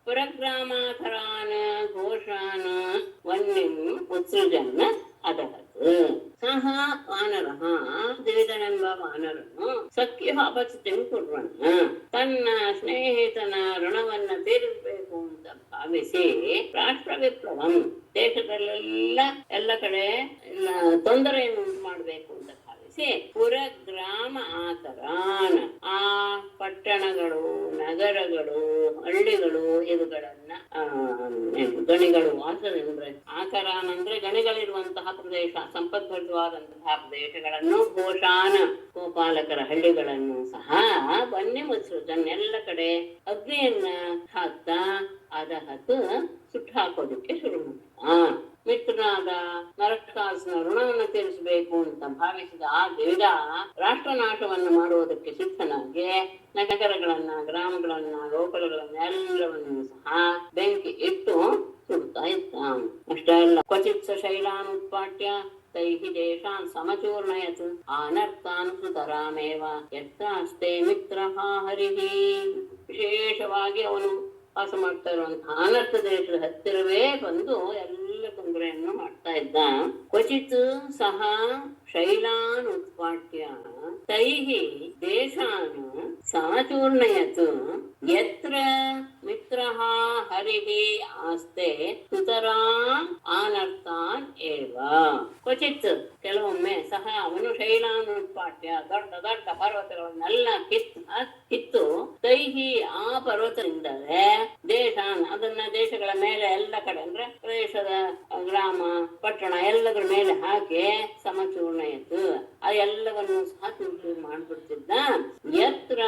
ಪುರಗ್ರಾಮಾಕರಾನ್ ಘೋಷಾನ್ ವನ್ಯಂ ಉತ್ಸೃಜನ್ ಅದಹತ್. ಸಹ ವಾನರಃ ದ್ವಿವಿಧನೆಂಬ ವಾನರನು ಸಖ್ಯ ಅಪಚಿತಿಂ ಕುರ್ವನ್ ತನ್ನ ಸ್ನೇಹಿತನ ಋಣವನ್ನ ತೀರಿಸಬೇಕು ಅಂತ ಭಾವಿಸಿ ರಾಷ್ಟ್ರ ವಿಪ್ಲವಂ ದೇಶದಲ್ಲೆಲ್ಲ ಎಲ್ಲ ಕಡೆ ತೊಂದರೆಯನ್ನು ಉಂಟು ಮಾಡಬೇಕು ಅಂತ ಭಾವಿಸಿ ಪುರಗ್ರಾಮ ಆಕರಾನ್ ಆ ಪಟ್ಟಣಗಳು, ನಗರಗಳು, ಹಳ್ಳಿಗಳು ಇವುಗಳನ್ನ ಗಣಿಗಳು ವಾಸವೆಂದ್ರೆ ಆಕರಾನ್ ಅಂದ್ರೆ ಗಣಿಗಳಿರುವಂತಹ ಪ್ರದೇಶ, ಸಂಪದ್ಭರಿತವಾದಂತಹ ಪ್ರದೇಶಗಳನ್ನು, ಘೋಷಾನ ಗೋಪಾಲಕರ ಹಳ್ಳಿಗಳನ್ನು ಸಹ ಬನ್ನಿ ಮುತ್ಸೃಜನ್ ಎಲ್ಲ ಕಡೆ ಅಗ್ನಿಯನ್ನ ಹಾಕ್ತಾ ಅದಹತ್ ಸುಟ್ಟು ಹಾಕೋದಕ್ಕೆ ಶುರು ಮಾಡಿದ. ಮಿತ್ರನಾದ ನರಕಾಸುರನ ಋಣವನ್ನು ತೀರಿಸಬೇಕು ಅಂತ ಭಾವಿಸಿದ ಆ ದೇವ ರಾಷ್ಟ್ರನಾಶವನ್ನು ಮಾಡುವುದಕ್ಕೆ ಸಿದ್ಧನಾಗಿ ನಗರಗಳನ್ನ, ಗ್ರಾಮಗಳನ್ನ, ಗೋಕುಲಗಳನ್ನ ಎಲ್ಲವನ್ನೂ ಸಹ ಬೆಂಕಿ ಇಟ್ಟು ಸುಡ್ತಾ ಇದ್ದ. ಅಷ್ಟೇ ಅಲ್ಲ, ಕ್ವಚಿತ್ ಶೈಲಾನ್ ಉತ್ಪಾಟ್ಯ ತೈಃ ದೇಶಾನ್ ಸಮಚೂರ್ಣಯತ್ ಅನರ್ಥಾನ್ ಸುತರಾಮೇವ ಯತ್ರಾಸ್ತೆ ಮಿತ್ರಃ ಹರಿಃ. ವಿಶೇಷವಾಗಿ ಅವನು ವಾಸ ಮಾಡ್ತಾ ಇರುವಂತಹ ಅನರ್ಥ ದೇಶದ ಹತ್ತಿರವೇ ಬಂದು ಎಲ್ಲ ತೊಂದರೆಯನ್ನು ಮಾಡ್ತಾ ಇದ್ದ. ಕ್ವಚಿತ್ ಸಹ ಶೈಲಾನ್ ಉತ್ಪಾಟ್ಯ ತೈಃ ದೇಶಾನ್ ಸಮಚೂರ್ಣಯತ್ ಯತ್ರ ಮಿತ್ರಃ ಹರಿಃ ಆಸ್ತೆ ಸುತರಾಮ್ ಅನರ್ಥಾನ್ ಏವ. ಕ್ವಚಿತ್ ಕೆಲವೊಮ್ಮೆ ಸಹ ಅವನು ಶೈಲಾನ್ ಉತ್ಪಾಟ್ಯ ದೊಡ್ಡ ದೊಡ್ಡ ಪರ್ವತಗಳನ್ನೆಲ್ಲ ಕಿತ್ತು ತೈಃ ಆ ಪರ್ವತದಿಂದಲೇ ದೇಶಾನ್ ಅದನ್ನ ದೇಶಗಳ ಮೇಲೆ ಎಲ್ಲ ಕಡೆ ಅಂದ್ರೆ ಪ್ರದೇಶದ ಗ್ರಾಮ, ಪಟ್ಟಣ ಎಲ್ಲದರ ಮೇಲೆ ಹಾಕಿ ಸಮಚೂರ್ಣಯತ್ತು ಅದೆಲ್ಲವನ್ನು ಸಹ ತುಂಡು ಮಾಡ್ಬಿಡ್ತಿದ್ದ. ಯತ್ರ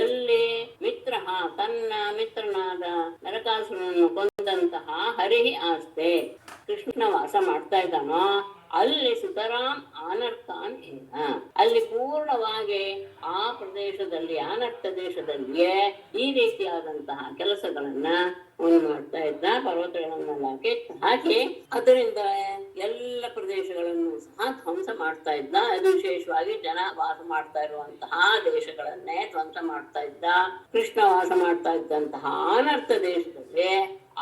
ಎಲ್ಲಿ ಮಿತ್ರ ತನ್ನ ಮಿತ್ರನಾದ ನರಕಾಸುರನನ್ನು ಕೊಂದಂತಹ ಹರಿಹಿ ಆಸ್ತೆ ಕೃಷ್ಣ ವಾಸ ಮಾಡ್ತಾ ಇದ್ದಾನೋ ಅಲ್ಲಿ ಸುತರಾಮ್ ಅನರ್ಥಾನ್ ಏನ, ಅಲ್ಲಿ ಪೂರ್ಣವಾಗಿ ಆ ಪ್ರದೇಶದಲ್ಲಿ ಅನರ್ಥ ದೇಶದಲ್ಲಿಯೇ ಈ ರೀತಿಯಾದಂತಹ ಕೆಲಸಗಳನ್ನ ಅವನು ಮಾಡ್ತಾ ಇದ್ದ. ಪರ್ವತಗಳನ್ನೆಲ್ಲ ಹಾಕಿ ಅದರಿಂದ ಎಲ್ಲ ಪ್ರದೇಶಗಳನ್ನು ಸಹ ಧ್ವಂಸ ಮಾಡ್ತಾ ಇದ್ದ. ಅದು ವಿಶೇಷವಾಗಿ ಜನ ವಾಸ ಮಾಡ್ತಾ ಇರುವಂತಹ ದೇಶಗಳನ್ನೇ ಧ್ವಂಸ ಮಾಡ್ತಾ ಇದ್ದ. ಕೃಷ್ಣ ವಾಸ ಮಾಡ್ತಾ ಇದ್ದಂತಹ ಅನರ್ಥ ದೇಶದಲ್ಲಿ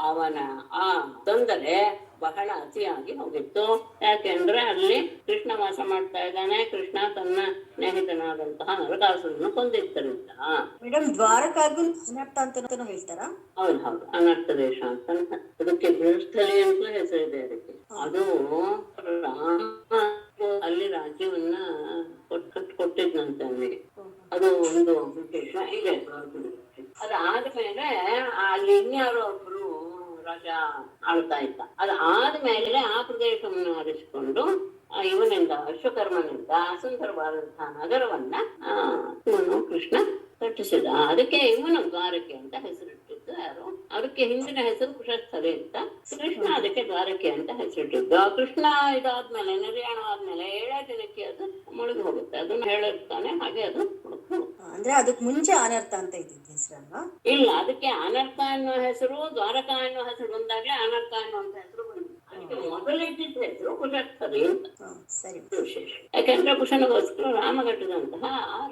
ಅವನ ಆ ತೊಂದರೆ ಬಹಳ ಅತಿಯಾಗಿ ಹೋಗಿತ್ತು. ಯಾಕೆಂದ್ರೆ ಅಲ್ಲಿ ಕೃಷ್ಣ ವಾಸ ಮಾಡ್ತಾ ಇದ್ದಾನೆ, ಕೃಷ್ಣ ತನ್ನ ಸ್ನೇಹಿತನಾದಂತಹ ನರಕಾಸುರನ್ನು ಕೊಂದಿದ್ದರಿಂದ. ಮೇಡಮ್, ದ್ವಾರಕಾಗೂ ಅನರ್ಥ ಅಂತ ಹೇಳ್ತಾರ? ಹೌದು ಹೌದು, ಅನರ್ಥ ದೇಶ ಅಂತ. ಅದಕ್ಕೆ ಭೂಸ್ಥಳಿ ಅಂತ ಹೆಸರಿದೆ ಅದಕ್ಕೆ. ಅದು ರಾಮ ಅಲ್ಲಿ ರಾಜ್ಯವನ್ನ ಕೊಟ್ಟಿದ್ನಂತೆ ಅವನಿಗೆ. ಅದು ಒಂದು ವಿಶೇಷ ಇದೆ. ಅದಾದ್ಮೇಲೆ ಅಲ್ಲಿ ಇನ್ಯಾರೋ ಒಬ್ರು ರಾಜ ಆಳ್ತಾ ಇದ್ದ. ಅದಾದ್ಮೇಲೆ ಆ ಪ್ರದೇಶವನ್ನು ಆರಿಸಿಕೊಂಡು ಇವನಿಂದ ವಿಶ್ವಕರ್ಮನಿಂದ ಸುಂದರವಾದಂತಹ ನಗರವನ್ನ ಇವನು ಕೃಷ್ಣ ಕಟ್ಟಿಸಿದ. ಅದಕ್ಕೆ ಇವನು ದ್ವಾರಕೆ ಅಂತ ಹೆಸರಿಟ್ಟಿದ್ದು ಯಾರು, ಅದಕ್ಕೆ ಹಿಂದಿನ ಹೆಸರು ಕುಶಸ್ಥಲಿ ಅಂತ, ಕೃಷ್ಣ ಅದಕ್ಕೆ ದ್ವಾರಕೆ ಅಂತ ಹೆಸರಿಟ್ಟಿದ್ದು. ಕೃಷ್ಣ ಇದಾದ್ಮೇಲೆ ನಿರ್ಯಾಣ ಆದ್ಮೇಲೆ 7 ದಿನಕ್ಕೆ ಅದು ಮುಳುಗಿ ಹೋಗುತ್ತೆ. ಅದನ್ನ ಹೇಳಿರ್ತಾನೆ, ಹಾಗೆ ಅದು ಅಂದ್ರೆ ಅದಕ್ಕೆ ಮುಂಚೆ ಅನರ್ಥ ಅಂತ ಇದ್ದಿದ್ದು ಹೆಸರಲ್ವಾ? ಇಲ್ಲ, ಅದಕ್ಕೆ ಅನರ್ಥ ಅನ್ನೋ ಹೆಸರು, ದ್ವಾರಕ ಅನ್ನೋ ಹೆಸರು ಬಂದಾಗ್ಲೇ ಅನರ್ಥ ಅನ್ನುವಂತ ಹೆಸರು ಬಂದಿದೆ. ಅದಕ್ಕೆ ಮೊದಲಿದ್ದ ಹೆಸರು ಕುಶಸ್ಥಲಿ ಅಂತ. ಸರಿ, ವಿಶೇಷ. ಯಾಕಂದ್ರೆ ಕುಶನಿಗೋಸ್ಕರ ರಾಮ ಕಟ್ಟಿದಂತಹ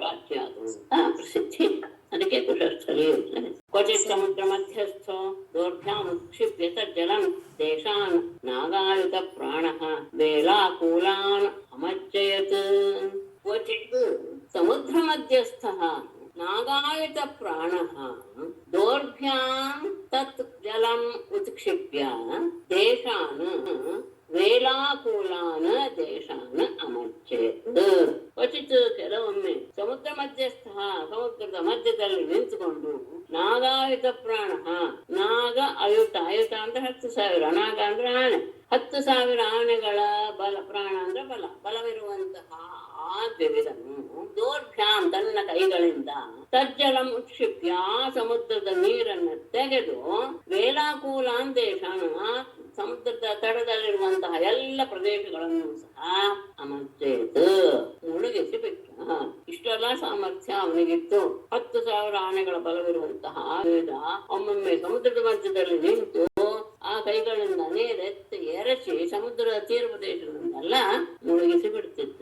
ರಾಜ್ಯ ಅದು ಅಂತ ಪ್ರಸಿದ್ಧಿ. ಅದಕ್ಕೆ ಕುಶಸ್ಥಲಿ ಅಂತ. ಕ್ವಚಿತ್ ಸಮುದ್ರ ಮಧ್ಯಸ್ಥೋ ದೌರ್ಭ್ಯಾಂ ಉತ್ಕ್ಷಿಪ್ಯ ತಜ್ಜಲಂ ದೇಶಾನ್ ನಾಗಾಯುತ ಪ್ರಾಣಃ ವೇಲಾಕೂಲಾನ್ ಅಮಜ್ಜಯತ್. ಕ್ವಚಿತ್ ಸಮುದ್ರ ಮಧ್ಯಸ್ಥ ನಾಗಾಯತ ಪ್ರಾಣ ದೌರ್ಭ್ಯಾಂ ತತ್ ಜಲಂ ಉತ್ಕ್ಷಿಪ್ಯ ದೇಶಾನ್ ವೇಲಾಕೂಲಾನ ದೇಶಾನ ಅಮರ್ಚೇತ್. ಕ್ವಚಿತ್ ಕೆಲವೊಮ್ಮೆ ಸಮುದ್ರದ ಮಧ್ಯದಲ್ಲಿ ನಿಂತುಕೊಂಡು ನಾಗಾಯುತ ಪ್ರಾಣ, ನಾಗ ಅಯುತ, ಅಯುತ ಅಂದ್ರೆ 10,000, ನಾಗ ಅಂದ್ರೆ ಆನೆ, 10,000 ಆನೆಗಳ ಬಲ, ಪ್ರಾಣ ಅಂದ್ರೆ ಬಲವಿರುವಂತಹ ಆ ದ್ವಿವಿಧನು ದೌರ್ಭ್ಯಾಂ ತನ್ನ ಕೈಗಳಿಂದ ತಜ್ಜಲಂ ಉತ್ಕ್ಷಿಪ್ಯ ಸಮುದ್ರದ ನೀರನ್ನು ತೆಗೆದು ವೇಲಾಕೂಲಾನ್ ದೇಶಾನ ಸಮುದ್ರದ ತಡದಲ್ಲಿರುವಂತಹ ಎಲ್ಲ ಪ್ರದೇಶಗಳನ್ನು ಸಹ ಅಮರ್ಚೇತ್ ಮುಳುಗಿಸಿ ಬಿಟ್ಟ. ಇಷ್ಟೆಲ್ಲ ಸಾಮರ್ಥ್ಯ ಅವನಿಗಿತ್ತು. 10,000 ಆನೆಗಳ ಬಲವಿರುವಂತಹ ಒಮ್ಮೊಮ್ಮೆ ಸಮುದ್ರದ ಮಧ್ಯದಲ್ಲಿ ನಿಂತು ಆ ಕೈಗಳಿಂದ ನೀರೆತ್ತಿ ಎರಚಿ ಸಮುದ್ರ ತೀರ ಪ್ರದೇಶಗಳನ್ನೆಲ್ಲ ಮುಳುಗಿಸಿ ಬಿಡ್ತಿದ್ದ.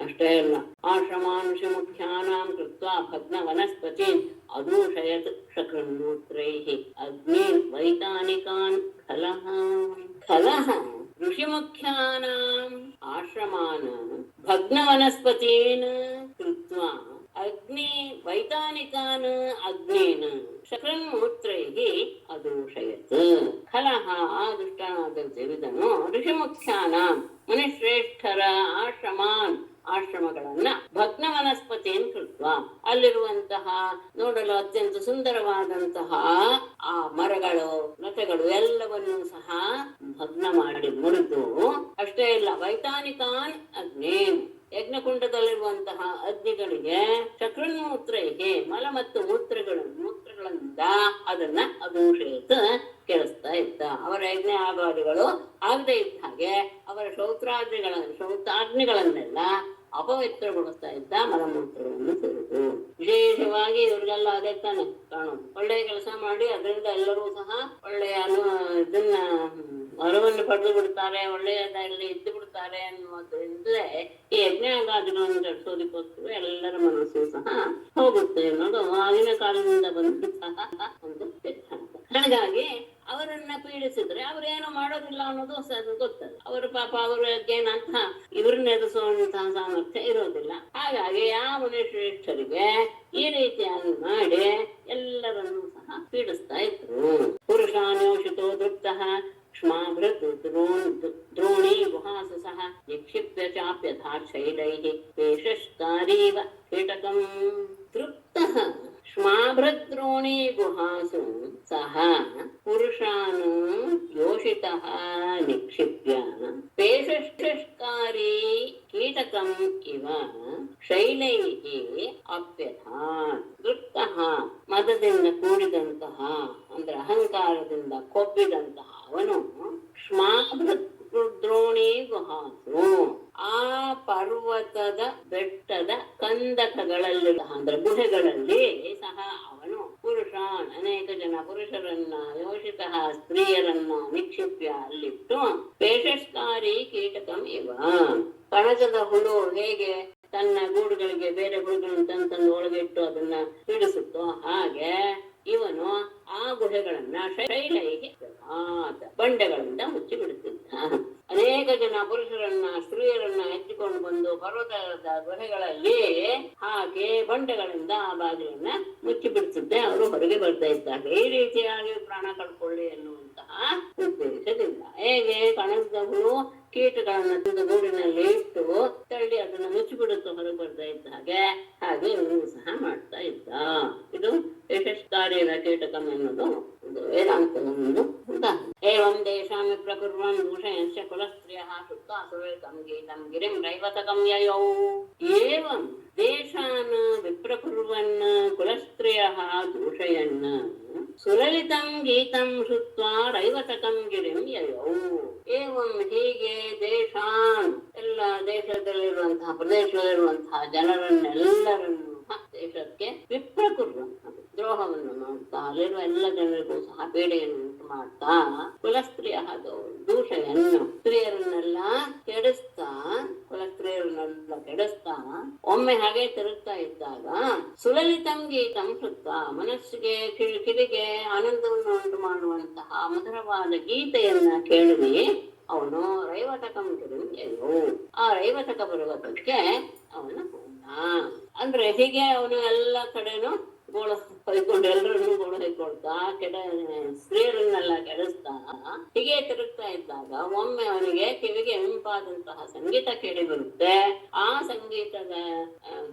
ಅಷ್ಟೇ ಅಲ್ಲ, ಆಶ್ರಮಾನುಷ ಮುಖ್ಯಾನಾಂ ಕೃತ್ವ ಭಗ್ನ ವನಸ್ಪತಿ ಅದೂಷಯತ್ ಶಕೃನ್ಮೂತ್ರೈಃ ಅಗ್ನೀನ್ ವೈತಾನಿಕಾನ್ ಖಲಃ. ಖಲಃ ಋಷಿಮುಖ್ಯಾನಾಂ ಆಶ್ರಮಾನ್ ಭಗ್ನ ವನಸ್ಪತೀನ್ ಕೃತ್ವ ಅಗ್ನಿ ವೈತಾನಿಕಾನ್ ಅಗ್ನೇನ್ ಶಕೃನ್ಮೂತ್ರೈಃ ಅದೂಷಯತ್. ಖಲಃ ಆ ದುಷ್ಟನಾದ ಸೇವಿದನು ಋಷಿಮುಖ್ಯಾನಾಂ ಮುನಿಶ್ರೇಷ್ಠರ ಆಶ್ರಮಗಳನ್ನ ಭಗ್ನ ವನಸ್ಪತಿಯನ್ನು ಕೃತ್ವ ಅಲ್ಲಿರುವಂತಹ ನೋಡಲು ಅತ್ಯಂತ ಸುಂದರವಾದಂತಹ ಆ ಮರಗಳು ಲತೆಗಳು ಎಲ್ಲವನ್ನೂ ಸಹ ಭಗ್ನ ಮಾಡಿ ಮುರಿದು, ಅಷ್ಟೇ ಇಲ್ಲ ವೈತಾನಿಕಾನ್ ಅಗ್ನೇನ್ ಯಜ್ಞಕುಂಡದಲ್ಲಿರುವಂತಹ ಅಗ್ನಿಗಳಿಗೆ ಶಕೃನ್ಮೂತ್ರೈಹಿ ಮಲ ಮತ್ತು ಮೂತ್ರಗಳಿಂದ ಅದನ್ನ ಅದೂಷಯತ್ ಕೆಡಿಸ್ತಾ ಇದ್ದ. ಅವರ ಯಜ್ಞ ಆಗಾದಿಗಳು ಆಗದೆ ಇದ್ದ ಹಾಗೆ ಅವರ ಶೌಚಾಗ್ನಿಗಳನ್ನೆಲ್ಲ ಅಪವಿತ್ರಗೊಳಿಸ್ತಾ ಇದ್ದ ಮಲಮೂತ್ರಗಳನ್ನು ಸೇರಿದು. ವಿಶೇಷವಾಗಿ ಇವ್ರಿಗೆಲ್ಲ ಅದೇ ತಾನೆ ಕಾಣೋದು, ಒಳ್ಳೆಯ ಕೆಲಸ ಮಾಡಿ ಅದರಿಂದ ಎಲ್ಲರೂ ಸಹ ಒಳ್ಳೆಯ ಇದನ್ನ ವರವನ್ನು ಪಡೆದು ಬಿಡ್ತಾರೆ, ಒಳ್ಳೆಯದಾಗಲಿ ಇದ್ದು ಬಿಡ್ತಾರೆ ಅನ್ನೋದ್ರಿಂದಲೇ ಈ ಯಜ್ಞಾಗಾದಿಗಳನ್ನು ನಡೆಸೋದಕ್ಕೋಸ್ಕರ ಎಲ್ಲರ ಮನಸ್ಸು ಸಹ ಹೋಗುತ್ತೆ ಅನ್ನೋದು ಆಗಿನ ಕಾಲದಿಂದ ಬಂದಂತಹ ಒಂದು ಸಿದ್ಧಾಂತ. ಹಾಗಾಗಿ ಅವರನ್ನ ಪೀಡಿಸಿದ್ರೆ ಅವ್ರೇನು ಮಾಡೋದಿಲ್ಲ ಅನ್ನೋದು ಗೊತ್ತಲ್ಲ. ಅವರು ಪಾಪ ಅವ್ರಿಗೇನಂತ ಇವ್ರನ್ನ ಎದುರಿಸುವಂತಹ ಸಾಮರ್ಥ್ಯ ಇರೋದಿಲ್ಲ. ಹಾಗಾಗಿ ಆ ಮುನಿಶ್ರೇಷ್ಠರಿಗೆ ಈ ರೀತಿಯಾಗಿ ಮಾಡಿ ಎಲ್ಲರನ್ನೂ ಸಹ ಪೀಡಿಸ್ತಾ ಇದ್ರು. ಪುರುಷಾನ್ಯೋಷಿತೋ ದೃಪ್ತಃ ಕ್ಷ್ಮಾಭೃತ್ ದ್ರೋಣೀ ಗುಹಾಸಸಃ ನಿಕ್ಷಿಪ್ಯ ಚಾಪ್ಯಥಾ ಶೈಲೈಃ ಪೇಷಷ್ಕಾರೀವ ಕೀಟಕಂ. ತೃಪ್ತಃ ಕ್ಷ್ಮಾಭೃದ್ರೋಣೀ ಗುಹಾಸು ಸಹ ಪುರುಷಾನ್ ಯೋಷಿತಃ ನಿಕ್ಷಿಪ್ಯ ಪೇಷಷ್ಕಾರೀ ಕೀಟಕಂ ಇವ ಶೈಲೈಃ ಅಪ್ಯಥಾತ್. ತೃಪ್ತಃ ಮದದಿಂದ ಕೂಡಿದಂತಹ ಅಂದ್ರೆ ಅಹಂಕಾರದಿಂದ ಕೊಬ್ಬಿದಂತಹ ಅವನು ಕ್ಷ್ಮಾಭೃತ್ ದ್ರೋಣಿ ಗುಹಾಸು ಆ ಪರ್ವತದ ಬೆಟ್ಟದ ಕಂದಕಗಳಲ್ಲಿ ಅಂದ್ರೆ ಗುಹೆಗಳಲ್ಲಿ ಸಹ ಅವನು ಪುರುಷಾನ್ ಅನೇಕ ಜನ ಪುರುಷರನ್ನ ಯೋಷಿತ ಸ್ತ್ರೀಯರನ್ನ ನಿಕ್ಷಿಪ್ಯ ಅಲ್ಲಿಟ್ಟು ಪೇಷಷ್ಕಾರಿ ಕೀಟಕಂ ಇವ ಕಣಜದ ಹುಳು ಹೇಗೆ ತನ್ನ ಗೂಡುಗಳಿಗೆ ಬೇರೆ ಹುಳುಗಳನ್ನು ತಂದು ಒಳಗೆ ಇಟ್ಟು ಅದನ್ನ ಪೀಡಿಸುತ್ತೋ ಹಾಗೆ ಇವನು ಆ ಗುಹೆಗಳನ್ನ ಶೈಲೈಹಿ ಬಂಡೆಗಳಿಂದ ಮುಚ್ಚಿ ಬಿಡುತ್ತಿದ್ದ. ಅನೇಕ ಜನ ಪುರುಷರನ್ನ ಸ್ತ್ರೀಯರನ್ನ ಎತ್ತಿಕೊಂಡು ಬಂದು ಪರ್ವತದ ಗುಹೆಗಳಲ್ಲಿ ಹಾಕಿ ಬಂಡೆಗಳಿಂದ ಆ ಬಾಗಿಲನ್ನ ಮುಚ್ಚಿ ಬಿಡುತ್ತಿದ್ದೆ. ಅವರು ಹೊರಗೆ ಬರ್ತಾ ಇದ್ದಾರೆ. ಈ ರೀತಿಯಾಗಿ ಪ್ರಾಣ ಕಳ್ಕೊಳ್ಳಿ ಎನ್ನುವಂತಹ ಉದ್ದೇಶದಿಂದ ಹೇಗೆ ಕಣಜದ ಹುಳು ಕೀಟಗಳನ್ನ ತಿಂದು ಗೂಡಿನಲ್ಲಿ ಇಟ್ಟು ತಳ್ಳಿ ಅದನ್ನ ಮುಚ್ಚಿಬಿಡುತ್ತ ಹೊರಗೆ ಬರ್ತಾ ಇದ್ದ ಹಾಗೆ ಇವನು ಸಹ ಮಾಡ್ತಾ ಇದ್ದ. ಇದು ಯಶಸ್ಕಾರ್ಯದ ಕೀಟಕಂ ಎನ್ನುವುದು ವೇದಾಂತದ ಒಂದು ಉದಾಹರಣೆ. ಏವಂ ದೇಶಾಮಿ ಪ್ರಕುರ್ವನ್ ದೂಷಯಂಶ್ಚ ಕುಲಸ್ತ್ರೀಯಃ ಶುದ್ಧಾ ಸುರೇತಂ ಗೀತಂ ಗಿರಿಂ ರೈವತಕಂ ಯಯೌ. ಏವಂ ದೇಶಾನ್ ವಿಪ್ರಕುರ್ವನ್ ಕುಲಸ್ತ್ರೀಯಃ ದೂಷಯನ್ ಸುಲಲಿತಂ ಗೀತಂ ಶುತ್ವಾ ರೈವತಕಂ ಗಿರಿಂ ಯಯೌ. ಏವಂ ಹೀಗೆ ದೇಶಾನ್ ಎಲ್ಲ ದೇಶದಲ್ಲಿರುವಂತಹ ಪ್ರದೇಶದಲ್ಲಿರುವಂತಹ ಜನರನ್ನೆಲ್ಲರನ್ನು ದೇಶಕ್ಕೆ ವಿಪ್ರಕುರ್ವಂತಹ ದ್ರೋಹವನ್ನು ಮಾಡ್ತಾ ಅಲ್ಲಿರುವ ಎಲ್ಲ ಜನರಿಗೂ ಸಹ ಪೀಡೆಯನ್ನು ಉಂಟು ಮಾಡ್ತಾ ಕುಲಸ್ತ್ರೀಯ ದೂಷೆಯನ್ನು ಸ್ತ್ರೀಯರನ್ನೆಲ್ಲ ಕೆಡಿಸ್ತಾ ಒಮ್ಮೆ ಹಾಗೆ ತಿರುಗ್ತಾ ಇದ್ದಾಗ ಸುಲಲಿತಂ ಗೀತಂ ಶುತ್ವ ಮನಸ್ಸಿಗೆ ಕಿವಿಗೆ ಆನಂದವನ್ನು ಉಂಟು ಮಾಡುವಂತಹ ಮಧುರವಾದ ಗೀತೆಯನ್ನ ಕೇಳಿ ಅವನು ರೈವತಕಂ ಗಿರಿಯು, ಆ ರೈವತಕ ಪರ್ವತಕ್ಕೆ ಅವನು ಹೋದ. ಅಂದ್ರೆ ಹೀಗೆ ಅವನು ಎಲ್ಲ ಕಡೆನೂ ಗೋಳು ಹೊಯ್ಕೊಂಡು ಎಲ್ಲರನ್ನೂ ಗೋಳು ಹೊಯ್ಕೊಳ್ತಾ ಸ್ತ್ರೀಯರನ್ನೆಲ್ಲ ಕೆಡಿಸ್ತಾ ಹೀಗೆ ತಿರುಗ್ತಾ ಇದ್ದಾಗ ಒಮ್ಮೆ ಅವನಿಗೆ ಕಿವಿಗೆ ಇಂಪಾದಂತಹ ಸಂಗೀತ ಕೇಳಿ ಬರುತ್ತೆ. ಆ ಸಂಗೀತದ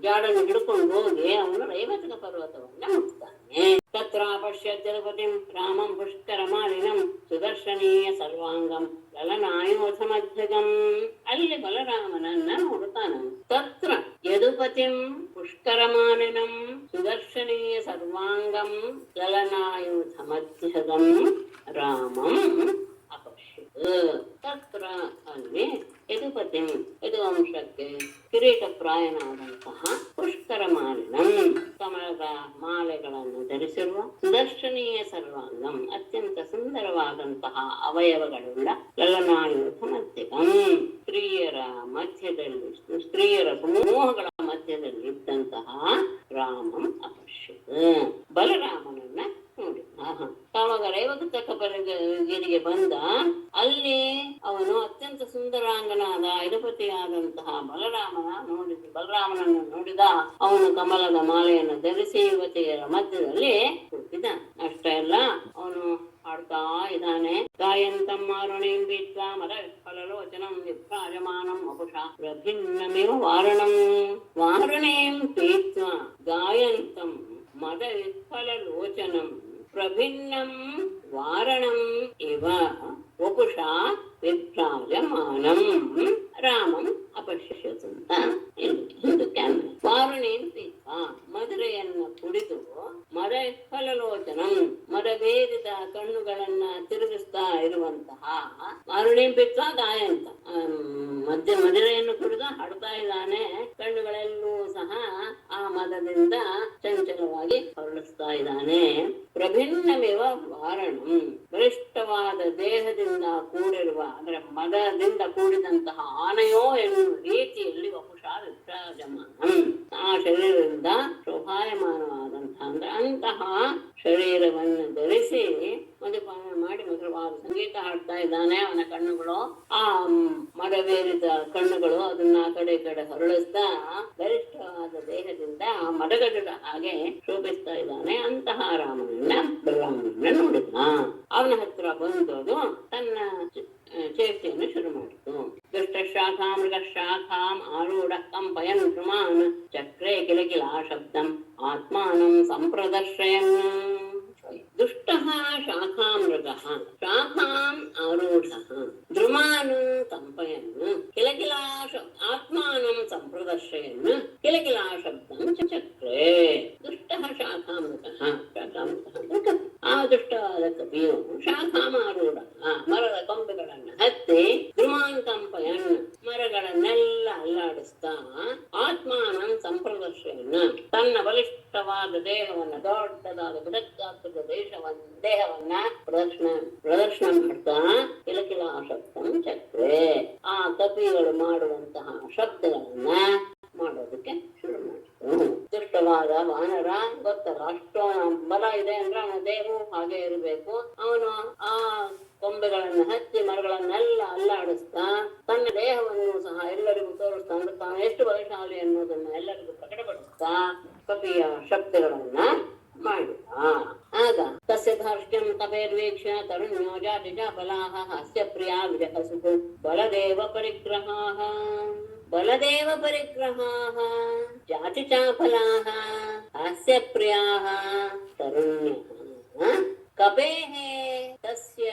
ಜಾಡನ್ನು ಹಿಡ್ಕೊಂಡು ಹೋಗಿ ಅವನು ರೈವತಕ ಪರ್ವತವನ್ನ ಮುಟ್ತಾನೆ. ತತ್ರ ಪಶ್ಯ ಜಲಪತಿಂ ರಾಮಂ ಪುಷ್ಕರ ಮಾಲಿನಂ ಸುದರ್ಶನೀಯ ಸರ್ವಾಂಗಂ ಲಲನಾಯೋಧ ಮಧ್ಯಗಂ. ಅಲ್ಲಿ ಬಲರಾಮನನ್ನ ನೋಡುತ್ತಾನ. ತತ್ರ ಯದುಪತಿಂ ಪುಷ್ಕರ ಮಾಲಿನಂ ಸುದರ್ಶನೀಯ ಸರ್ವಾಂಗಂ ಲಲನಾಯೋಧ ಮಧ್ಯಗಂ ರಾಮಂ ಅಪಶ್ಯತ್. ತತ್ರ ಅಲ್ಲಿ ಯದುಪತಿಂ, ಯದುವಂಶಕ್ಕೆ ಕಿರೀಟಪ್ರಾಯನಾದಂತಹ ಪುಷ್ಕರ ಮಾಲಿನಂ, ಕಮಲದ ಮಾಲೆಗಳನ್ನು ಧರಿಸಿರುವ ಸುದರ್ಶನೀಯ ಸರ್ವಾಂಗಂ, ಅತ್ಯಂತ ಸುಂದರವಾದಂತಹ ಅವಯವಗಳುಳ್ಳ ಲಲನಾಯುಧ ಮಧ್ಯಗಂ, ಸ್ತ್ರೀಯರ ಮಧ್ಯದಲ್ಲಿ, ಸ್ತ್ರೀಯರ ಸಮೂಹಗಳ ಮಧ್ಯದಲ್ಲಿ ಇದ್ದಂತಹ ರಾಮಂ ಅಪಶ್ಯತ್, ಬಲರಾಮನನ್ನ ನೋಡಿ. ಆವಾಗ ರೈವತಕ ಗಿರಿಗೆ ಬಂದ. ಅಲ್ಲಿ ಅವನು ಅತ್ಯಂತ ಸುಂದರಾಂಗನಾದ ಯದುಪತಿಯಾದಂತಹ ಬಲರಾಮನನ್ನು ನೋಡಿದ. ಅವನು ಕಮಲದ ಮಾಲೆಯನ್ನು ಧರಿಸಿ ಯುವತಿಯರ ಮಧ್ಯದಲ್ಲಿ ಕೂತಿದ್ದ. ಅಷ್ಟೇ ಅಲ್ಲ, ಅವನು ಹಾಡ್ತಾ ಇದ್ದಾನೆ. ಗಾಯಂತಂ ಮಾರುಣೀಂ ಪೀತ್ವಾ ಮದ ಫಲಲೋಚನಂ ವಿಭ್ರಾಜಮಾನಂ ವಪುಷಾ ಪ್ರಭಿನ್ನಮಿವ ವಾರಣಂ. ವಾರುಣೀಂ ಪೀತ್ವಾ ಗಾಯಂತಂ ಮದ ವಿಫಲಲೋಚನಂ ಪ್ರಭಿನ್ನಂ ವಾರಣಂ ಇವ ವಪುಷಾ ವಿಭ್ರಾಜಮಾನಂ ರಾಮಂ ಅಪಶ್ಯತ್ ಅಂತ ಹಿಂದಕ್ಕೆ. ವಾರುಣೇನ್ ಪೀತ್ವಾ, ಮಧುರೆಯನ್ನು ಕುಡಿದು ಮದ ಫಲಲೋಚನಂ, ಮದವೇರಿದ ಕಣ್ಣುಗಳನ್ನ ತಿರುಗಿಸ್ತಾ ಇರುವಂತಹ ವಾರುಣೇನ್ ಪೀತ್ವಾ ಗಾಯಂತ, ಮಧುರೆಯನ್ನು ಕುಡಿದು ಹಾಡ್ತಾ ಇದ್ದಾನೆ. ಕಣ್ಣುಗಳೆಲ್ಲೂ ಸಹ ಆ ಮದದಿಂದ ಚಂಚಲವಾಗಿ ಹೊರಳಿಸ್ತಾ ಇದ್ದಾನೆ. ಪ್ರಭಿನ್ನಮಿವ ವಾರಣಂ, ಬಲಿಷ್ಠವಾದ ದೇಹದಿಂದ ಕೂಡಿರುವ, ಅಂದ್ರೆ ಮದದಿಂದ ಕೂಡಿದಂತಹ ಆನೆಯೋ ಎನ್ನುವ ರೀತಿಯಲ್ಲಿ ವಪುಷಾ ವಿಭ್ರಾಜಮಾನಂ, ಆ ಶರೀರದಿಂದ ಶೋಭಾಯಮಾನವಾದಂತಹ ಅಂದ್ರೆ ಅಂತಹ ಶರೀರವನ್ನು ಧರಿಸಿ ಮದ್ಯಪಾನ ಮಾಡಿ ಮಧುರವಾದ ಸಂಗೀತ ಹಾಡ್ತಾ ಇದ್ದಾನೆ. ಅವನ ಕಣ್ಣುಗಳು, ಆ ಮದವೇರಿದ ಕಣ್ಣುಗಳು ಅದನ್ನ ಕಡೆ ಹೊರಳಿಸ್ತಾ ಬಲಿಷ್ಠವಾದ ದೇಹದಿಂದ ಮದಗಜದ ಹಾಗೆ ಶೋಭಿಸ್ತಾ ಇದ್ದಾನೆ. ಅಂತಹ ಬಲರಾಮನನ್ನ ನೋಡಿದ. ಅವನ ಹತ್ರ ಬಂದೋದು ತನ್ನ ಚೇಷ್ಟೆಯನ್ನು ಶುರು ಮಾಡಿತು. ದುಷ್ಟ ಶಾಖಾ ಮೃಗ ಶಾಖಾಂ ಆರೂಢ ಕಂಪಯನ್ ಧ್ರುಮಾನ್ ಚಕ್ರೇ ಕಿಲಕಿಲ ಶಬ್ದಂ ಆತ್ಮಾನಂ ಸಂಪ್ರದರ್ಶಯನ್. ದುಷ್ಟಃ ಶಾಖಾಮೃಗಃ ಶಾಖಾಂ ಆರೂಢಃ ಧ್ರುಮಾನ್ ಕಂಪಯನ್ ಕಿಲಕಿಲಾ ಆತ್ಮಾನಂ ಸಂಪ್ರದರ್ಶಯನ್ ಕಿಲಕಿಲಾ ಶಬ್ದಂ ಚಕ್ರೇ. ದುಷ್ಟಃ ಶಾಖಾಮೃಗಃ, ಶಾಖಾಮೃಗಃ ಆ ದುಷ್ಟವಾದ ಕಪಿಯು ಶಾಖಾಮಾರೂಢ, ಮರದ ಕೊಂಬೆಗಳನ್ನ ಹತ್ತಿ ಧ್ರುಮಾನ್ ಕಂಪಯನ್ ಮರಗಳನ್ನೆಲ್ಲ ಅಲ್ಲಾಡಿಸ್ತಾ ಆತ್ಮಾನಂ ಸಂಪ್ರದರ್ಶಯನ್ ತನ್ನ ಬಲಿಷ್ಠವಾದ ದೇಹವನ್ನ, ದೊಡ್ಡದಾದ ಬೃಹತ್ಗಾತ್ರದ ದೇಹವನ್ನ ಪ್ರದರ್ಶನ ಮಾಡ್ತಾ ಕಿಲಕಿಲಾ ಶಬ್ದಂ ಚಕ್ರೆ, ಆ ಕಪಿಗಳು ಮಾಡುವಂತಹ ಶಬ್ದಗಳನ್ನ ಮಾಡೋದಕ್ಕೆ ಶುರು ಮಾಡಿತು. ದುಷ್ಟವಾದ ವಾನರ ಗೊತ್ತಲ್ಲ, ಅಷ್ಟು ಬಲ ಇದೆ ಅಂದ್ರೆ ಅವನ ದೇಹವು ಹಾಗೆ ಇರಬೇಕು. ಅವನು ಆ ಕೊಂಬೆಗಳನ್ನು ಹಚ್ಚಿ ಮರಗಳನ್ನೆಲ್ಲ ಅಲ್ಲಾಡಿಸ್ತಾ ತನ್ನ ದೇಹವನ್ನು ಸಹ ಎಲ್ಲರಿಗೂ ತೋರಿಸ್ತಾ, ಅಂದ್ರೆ ತಾನು ಎಷ್ಟು ಬಲಶಾಲಿ ಅನ್ನೋದನ್ನ ಎಲ್ಲರಿಗೂ ಪ್ರಕಟಪಡಿಸ್ತಾ ಕಪಿಯ ಶಬ್ದಗಳನ್ನ ಮಾಡಿದ. ಆಗ ತಸ್ಯ ಧಾರ್ಷ್ಟ್ಯಂ ತಪೇರ್ವೀಕ್ಷ್ಯ ತರುಣ್ಯೋ ಜಾತಿಜ ಬಲಾಹ ಹಾಸ್ಯ ಪ್ರಿಯಾ ವಿಜಹಸುಃ ಬಲದೇವ ಪರಿಗ್ರಹಾಃ. ಬಲದೇವ ಪರಿಗ್ರಹಾಃ ಜಾತಿ ಚಾಫಲಾಃ ಹಾಸ್ಯ ಪ್ರಿಯಾಃ ತರುಣ್ಯಃ ಕಪೇಃ ತಸ್ಯ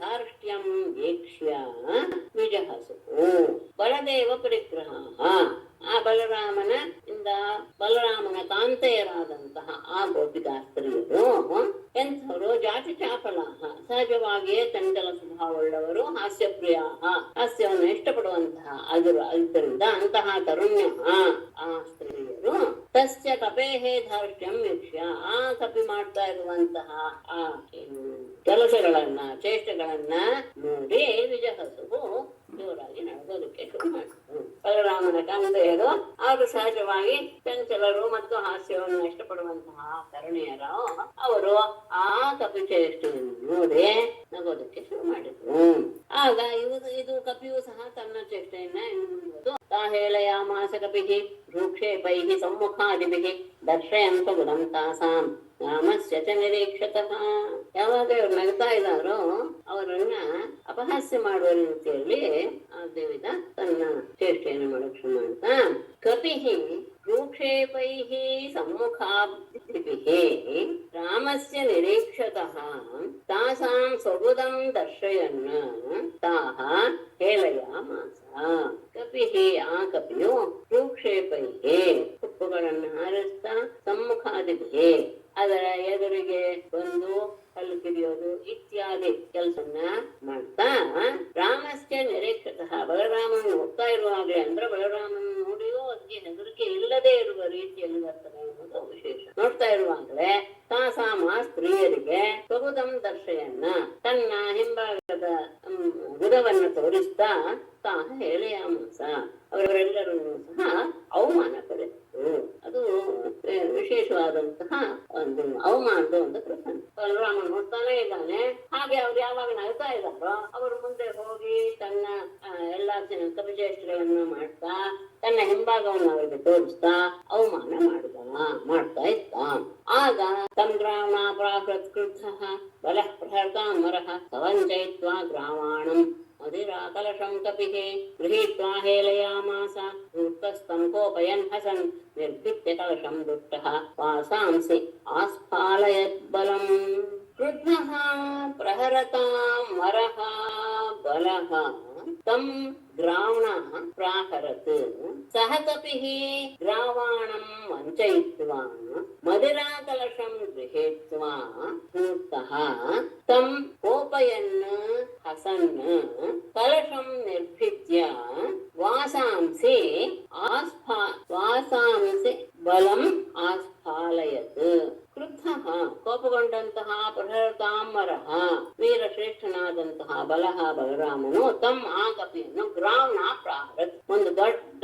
ಧಾರ್ಷ್ಟ್ಯಂ ವೀಕ್ಷ್ಯ ವಿಜಹಸುಃ ಬಲದೇವ ಪರಿಗ್ರಹಾಃ. ಆ ಬಲರಾಮನ ಕಾಂತೆಯರಾದಂತಹ ಆ ಗೋಪಿಕಾಸ್ತ್ರೀಯರು ಎಂಥವರು? ಜಾತಿ ಚಾಪಲಾಹ, ಸಹಜವಾಗಿಯೇ ಚಂಚಲ ಸ್ವಭಾವವುಳ್ಳವರು, ಹಾಸ್ಯಪ್ರಿಯ, ಹಾಸ್ಯವನ್ನು ಇಷ್ಟಪಡುವಂತಹ ಅದರಿಂದ ಅಂತಹ ತರುಣ್ಯ ಆ ಸ್ತ್ರೀಯರು ತಸ್ಯ ಕಪೇಹೇ ಧಾರ್ಷ್ಟ್ಯಂ ವೀಕ್ಷ್ಯ, ಆ ಕಪಿ ಮಾಡ್ತಾ ಇರುವಂತಹ ಆ ಕೆಲಸಗಳನ್ನ, ಚೇಷ್ಟೆಗಳನ್ನ ನೋಡಿ ವಿಜಹಸುವು ಜೋರಾಗಿ ನಡೆದೋದಕ್ಕೆ ಶುರು ಮಾಡಿದ್ರು. ಬಲರಾಮನ ತಂದೆಯರು ಅವರು ಸಹಜವಾಗಿ ಚಂಚಲರು ಮತ್ತು ಹಾಸ್ಯವನ್ನು ಇಷ್ಟಪಡುವಂತಹ ತರುಣಿಯರು. ಅವರು ಆ ಕಪಿಚೇಷ್ಟೆಯನ್ನು ನೋಡಿ ನಗೋದಕ್ಕೆ ಶುರು ಮಾಡಿದ್ರು. ಆಗ ಇದು ಕಪಿಯು ಸಹ ತನ್ನ ಚೇಷ್ಟೆಯನ್ನ ತಾ ಹೇಳಯಾಮಾಸ ಕಪಿಃ ಭ್ರೂಕ್ಷೇಪೈಃ ಸಮ್ಮುಖಾದಿಭಿಃ ದರ್ಶಯಂತ ಗುಣಂ ತಾಸಾಂ ರಾಮಸ್ಯ ಚ ನಿರೀಕ್ಷತಃ. ಯಾವಾಗ ಇವ್ರು ನಗ್ತಾ ಇದ್ದಾರೋ ಅವರನ್ನ ಅಪಹಾಸ್ಯ ಮಾಡುವ ರೀತಿಯಲ್ಲಿ ಆ ದೇವಿದ ತನ್ನ ಚೇಷ್ಟೆಯನ್ನು ಮಾಡಕ್ ಶುರು ಮಾಡ್ತಾ ಕಪಿಃ ಭ್ರೂಕ್ಷೇಪೈಃ ಸಮ್ಮುಖಾದಿಭಿಃ ರಾಮಸ್ಯ ನಿರೀಕ್ಷತಃ ತಾಸಾಂ ಸ್ವಗುದಂ ದರ್ಶಯನ್ ತಾಹ ಹೇಳಯಾಮಾಸ. ಕಪಿಃ ಆ ಕಪಿಯು ಭ್ರೂಕ್ಷೇಪೈಃ ಹುಪ್ಪುಗಳನ್ನು ಹಾರಿಸ್ತಾ ಸಮ್ಮುಖಾದಿಭಿಃ ಅದರ ಎದುರಿಗೆ ಬಂದು ಹಲ್ಲು ಕಿರಿಯೋದು ಇತ್ಯಾದಿ ಕೆಲಸನ್ನ ಮಾಡ್ತಾ ರಾಮಸ್ಯ ನಿರೀಕ್ಷತಃ ಬಲರಾಮನ ಹೋಗ್ತಾ ಇರುವಾಗಲೇ ಅಂದ್ರೆ ಬಲರಾಮನ ನೋಡಿಯೋ ಅದಕ್ಕೆ ಹೆದರಿಕೆ ಇಲ್ಲದೆ ಇರುವ ರೀತಿಯಲ್ಲಿ ಬರ್ತದೆ ಅನ್ನೋದು ವಿಶೇಷ. ನೋಡ್ತಾ ಇರುವಾಗಲೇ ತಾಸಾಮ ಸ್ತ್ರೀಯರಿಗೆ ಸ್ವಗುದಂ ದರ್ಶಯನ್ನ ತನ್ನ ಹಿಂಭಾಗದ ಗುದವನ್ನು ತೋರಿಸ್ತಾ ತಾಹ ಹೇಳಯಾಮಾಸ ಅವರೆಲ್ಲರನ್ನೂ ಸಹ ಅವಮಾನ ಪಡೆದರು. ಅದು ವಿಶೇಷವಾದಂತಹ ಒಂದು ಅವಮಾನದ ಒಂದು ಪ್ರಸಂಗ. ಬಲರಾಮ ನೋಡ್ತಾನೆ ಇದ್ದಾನೆ. ಹಾಗೆ ಅವ್ರು ಯಾವಾಗ ನಗ್ತಾ ಇದ್ದಾರೋ ಅವರು ಮುಂದೆ ಹೋಗಿ ತನ್ನ ಎಲ್ಲಾ ಕಪಿಚೇಷ್ಟೆಗಳನ್ನು ಮಾಡ್ತಾ ತನ್ನ ಹಿಂಭಾಗವನ್ನು ಅವರಿಗೆ ತೋರಿಸ್ತಾ ಅವಮಾನ ಮಾಡ್ತಾ ಇದ್ದ. ಆಗ ಸಂಗ್ರಾಮ ಪ್ರಾಕೃತ್ ಕ್ರುದ್ಧಃ ಬಲಃ ಪ್ರಹರ್ತಾಮರಃ ಸವಂಚಯಿತ್ವಾ ಗ್ರಾಮಾಣಂ ಮದಿರಾ ಕಲಶಂ ಕಪಿಃ ಗೃಹೀತ್ವಾ ಹೇಳಯಾಮಾಸ ಧೂರ್ತಸ್ಥಂ ಕೋಪಯನ್ ಹಸನ್ ನಿರ್ಭಿತ್ಯ ಕಲಶಂ ದುಷ್ಟಃ ವಾಸಾಂಸಿ ಆಸ್ಫಾಲಯತ್ ಬಲಂ. ಕ್ರುದ್ಧಃ ಪ್ರಹರತಾಮರಃ ಬಲಃ ತಂ ಗ್ರಾವಣಃ ಪ್ರಾಹರತ್ ಸಹ ಕಪಿಃ ಗ್ರಾವಾಣಂ ವಂಚಯಿತ್ವಾ ಮದಿರಾ ಕಲಶಂ ಗೃಹೀತ್ವಾ ಧೂರ್ತಃ ತಂ ಕೋಪಯನ್ ಹಸನ್ ಕಲಶಂ ನಿರ್ಭಿತ್ಯ ವಾಸಾಂಸಿ ಬಲಂ ಆಸ್ಫಾಲಯತ್. ಕ್ರುದ್ಧಃ ಕೋಪಗೊಂಡಂತಹ ಪ್ರಹರತಾಮರಃ ವೀರಶ್ರೇಷ್ಠನಾದಂತಹ ಬಲಹ ಬಲರಾಮನು ತಮ್ಮ ಆ ಕಪಿಯನ್ನು ಗ್ರಾವಣ ಪ್ರಾಹರತ್ ಒಂದು ದೊಡ್ಡ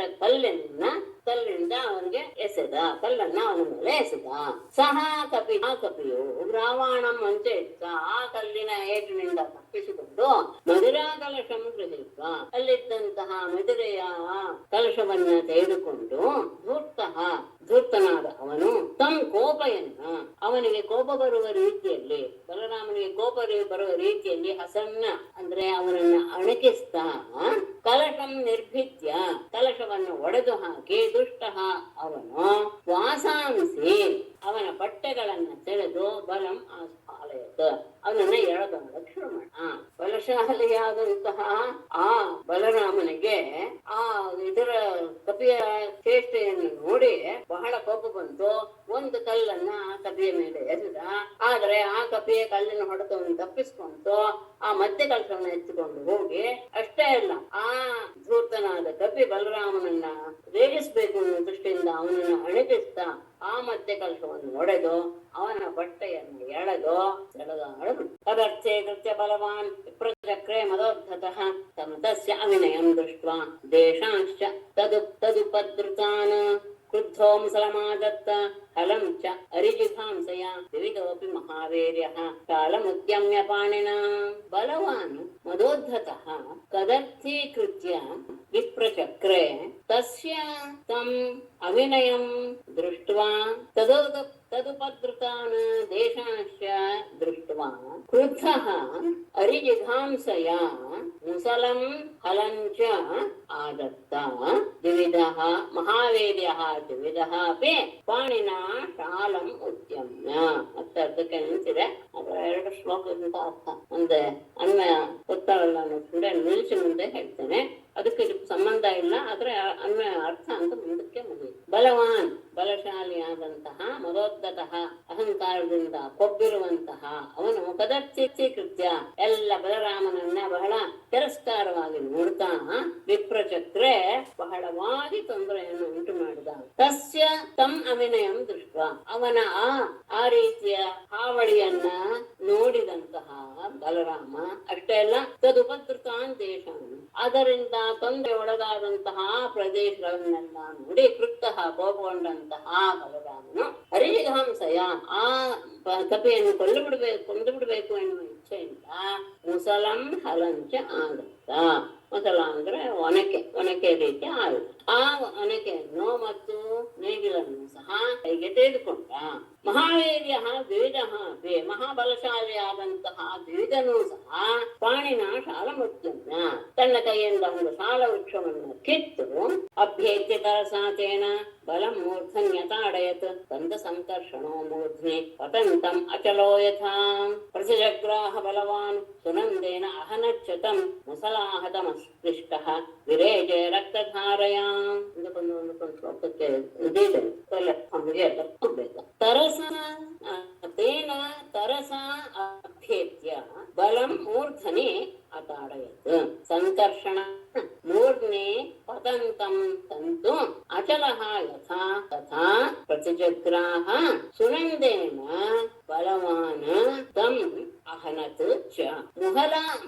ಕಲ್ಲಿಂದ ಅವನಿಗೆ ಎಸೆದ. ಕಲ್ಲನ್ನ ಅವನ ಮೇಲೆ ಎಸೆದ. ಸಹ ಕಪಿ ಆ ಕಪಿಯು ಗ್ರಾವಾಣಂ ವಂಚಯಿತ್ವ ಆ ಕಲ್ಲಿನ ಏಟಿನಿಂದ ತಪ್ಪಿಸಿಕೊಂಡು ಮದಿರಾ ಕಲಶಂ ಗೃಹೀತ್ವ ಅಲ್ಲಿದ್ದಂತಹ ಮದಿರೆಯ ಕಲಶವನ್ನ ತೆಗೆದುಕೊಂಡು ಧೂರ್ತನಾದ ಅವನು ತಂ ಕೋಪಯನ್ನ ಅವನಿಗೆ ಕೋಪ ಬರುವ ರೀತಿಯಲ್ಲಿ ಬಲರಾಮನಿಗೆ ಕೋಪ ಬರುವ ರೀತಿಯಲ್ಲಿ ಹಸನ್ನ ಅಂದ್ರೆ ಅವನನ್ನ ಅಣಕಿಸ್ತಾ ಕಲಶಂ ನಿರ್ಭಿತ್ಯ ಕಲಶವನ್ನು ಒಡೆದು ಹಾಕಿ ದುಷ್ಟ ಅವನು ವಾಸಾಂಸಿ ಅವನ ಬಟ್ಟೆಗಳನ್ನ ಸೆಳೆದು ಬಲಂ ಆಸ್ಫಾಲಯತ್ ಅವನನ್ನ ಎಳೆದೊಳಗೆ ಶುರು ಮಾಡ. ಬಲಶಾಲಿಯಾದಂತಹ ಆ ಬಲರಾಮನಿಗೆ ಆ ಇದರ ಕಪಿಯ ಚೇಷ್ಟೆಯನ್ನು ನೋಡಿ ಬಹಳ ಕೋಪ ಬಂತು. ಒಂದು ಕಲ್ಲನ್ನ ಆ ಕಪಿಯ ಮೇಲೆ ಎಸೆದ. ಆದ್ರೆ ಆ ಕಪಿಯ ಕಲ್ಲಿನ ಹೊಡೆತವನ್ನು ತಪ್ಪಿಸ್ಕೊಂಡು ಆ ಮಧ್ಯೆ ಕಲಶವನ್ನು ಎತ್ತಿಕೊಂಡು ಹೋಗಿ ಅಷ್ಟೇ ಅಲ್ಲ ಆ ಧೂರ್ತನಾದ ಕಪಿ ಬಲರಾಮನನ್ನ ರೇಗಿಸ್ಬೇಕು ಅನ್ನೋ ದೃಷ್ಟಿಯಿಂದ ಅವನನ್ನು ಅಣಕಿಸ್ತಾ ಆ ಮಧ್ಯೆ ಕಲಶವನ್ನು ಒಡೆದು ಅವನ ಬಟ್ಟೆಯನ್ನು ಎಳೆದು ತದರ್ಥೆ ಕೃತ್ಯ ಬಲವಾನ್ ವಿಪ್ರಚಕ್ರೆ ಮದೋದ್ಧತಃ ತಸ್ಯ ಅವಿನಯಂ ದೃಷ್ಟ್ವಾ ದೇಶಾಂಶ್ಚ ತದುಪದ್ರುತಾನ್ ಕ್ರುದ್ಧೋ ಮುಸಲಮಾದತ್ತ ಹಲಂ ಚ ಅರಿಜಿಘಾಂಸಯ ವಿವಿಧೋಪಿ ಮಹಾವೀರ್ಯಃ ಕಾಲಮುದ್ಯಮ್ಯ ಪಾಣಿನಾ. ಬಲವಾನ್ ಮದೋದ್ಧತಃ ಕದರ್ಥೀಕೃತ್ಯ ವಿಪ್ರಚಕ್ರೆ ತಸ್ಯ ತಂ ಅವಿನಯಂ ದೃಷ್ಟ್ವಾ ತದುಪದ್ರುತಾನ್ ದೇಶಾಂಶ್ಚ ದೃಷ್ಟ್ವಾ ಕ್ರುದ್ಧಃ ಅರಿಜಿಘಾಂಸಯ ಮುಸಲಂ ಹಲಂ ಚ ಆದತ್ತ ದ್ವಿವಿಧಃ ಮಹಾವೀರ್ಯಃ ದ್ವಿವಿಧಃ ಅಪಿ ಪಾಣಿನಾ ಶಾಲಂ ಉದ್ಯಮ್ಯ. ಮತ್ತೆ ಅರ್ಥಕ್ಕೆ ನಿಂತಿದೆ. ಅದರ 2 ಶ್ಲೋಕದಿಂದ ಅರ್ಥ ಮುಂದೆ ಅನ್ವಯ ಗೊತ್ತಾಗಲ್ಲ ಅನ್ನೋದ್ರಿಂದ ನಿಲ್ಲಿಸಿ ಮುಂದೆ ಹೇಳ್ತೇನೆ. ಅದಕ್ಕೆ ಸಂಬಂಧ ಇಲ್ಲ. ಆದ್ರೆ ಅನ್ವಯ ಅರ್ಥ ಅಂತ ಮುಂದಕ್ಕೆ ಮುಗಿಯಿತು. ಬಲವಾನ್ ಬಲಶಾಲಿಯಾದಂತಹ ಮದೋದ್ಧತಃ ಅಹಂಕಾರದಿಂದ ಕೊಬ್ಬಿರುವಂತಹ ಅವನು ಕದರ್ಥೀಕೃತ್ಯ ಎಲ್ಲ ಬಲರಾಮನನ್ನ ಬಹಳ ತಿರಸ್ಕಾರವಾಗಿ ನೋಡ್ತಾ ವಿಪ್ರಚಕ್ರೆ ಬಹಳವಾಗಿ ತೊಂದರೆಯನ್ನು ಉಂಟು ಮಾಡಿದ. ತಸ್ಯ ತಂ ಅವಿನಯಂ ದೃಷ್ಟ ಅವನ ಆ ರೀತಿಯ ಹಾವಳಿಯನ್ನ ನೋಡಿದಂತಹ ಬಲರಾಮ ಅಷ್ಟೇ ಅಲ್ಲ ತದುಪದ್ರುತಾನ್ ದೇಶಾನ್ ಅದರಿಂದ ತೊಂದರೆ ಒಳಗಾದಂತಹ ಪ್ರದೇಶಗಳನ್ನೆಲ್ಲ ನೋಡಿ ಕೃತಃ ಕೋಪಗೊಂಡಂತಹ ಬಲರಾಮನು ಹರಿಹಂಸಯ ಆ ಕಪಿಯನ್ನು ಕೊಂದು ಬಿಡ್ಬೇಕು ಎನ್ನುವ ಇಚ್ಛೆಯಿಂದ ಮುಸಲಂ ಹಲಂಚ ಆಗತ್ತ. ಮುಸಲ ಅಂದ್ರೆ ಒನಕೆ ರೀತಿ ಆಯುಧ. ಆ ಒನಕೆಯನ್ನು ಮತ್ತು ನೇಗಿಲನ್ನು ಸಹ ಕೈಗೆ ತೆಗೆದುಕೊಂಡ. ಮಹಾವೀರ್ಯ ದ್ವಿಜ ಮಹಾಬಲಶಾಲಿಯಾದಂತಹ ದ್ವಿಜನೂ ಸಹ ಪಾಣಿನ ಶಾಲಮೃತ್ಯುನ ತನ್ನ ಕೈಯಿಂದ ಒಂದು ಶಾಲ ವೃಕ್ಷವನ್ನು ಕಿತ್ತು ಅಭ್ಯೇತ್ಯ ತರಸಾತೇನ ಬಲಂ ಮೂರ್ಧನ್ಯತಾಡಯತ್ ತಂದ ಸಂಕರ್ಷಣೋ ಮೂರ್ಧ್ನಿ ಪತಂತಂ ಅಚಲೋ ಯಥಾ ಪ್ರತಿಜಗ್ರಾಹ ಬಲವಾನ್ ಸುನಂದೇನ ಅಹನಚ್ಚತಂ ಮುಸಲಾಹತಮಸ್ಪೃಷ್ಟಃ ವಿರೇಜೆ ರಕ್ತಧಾರಯಾಂ. ಇದಕ್ಕೊಂದು ಶ್ಲೋಕಕ್ಕೆ ಇದಿದೆ ನಮಗೆ ಹೋಗ್ಬೇಕು. ತೇನ ತರಸ ಅಭ್ಯೇತ್ಯ ಬಲಂ ಮೂರ್ಧನಿ ಅತಾಡಯತ್ ಸಂಕರ್ಷಣ ಮೂರ್ಧ್ನಿ ಪತಂತಂ ತಂತು ಅಚಲಃ ಯಥಾ ತಥಾ ಪ್ರತಿಜಗ್ರಾಹ ಸುನಂದೇನ ಬಲವಾನ್ ತಂ ಅಹನತ್ ಚ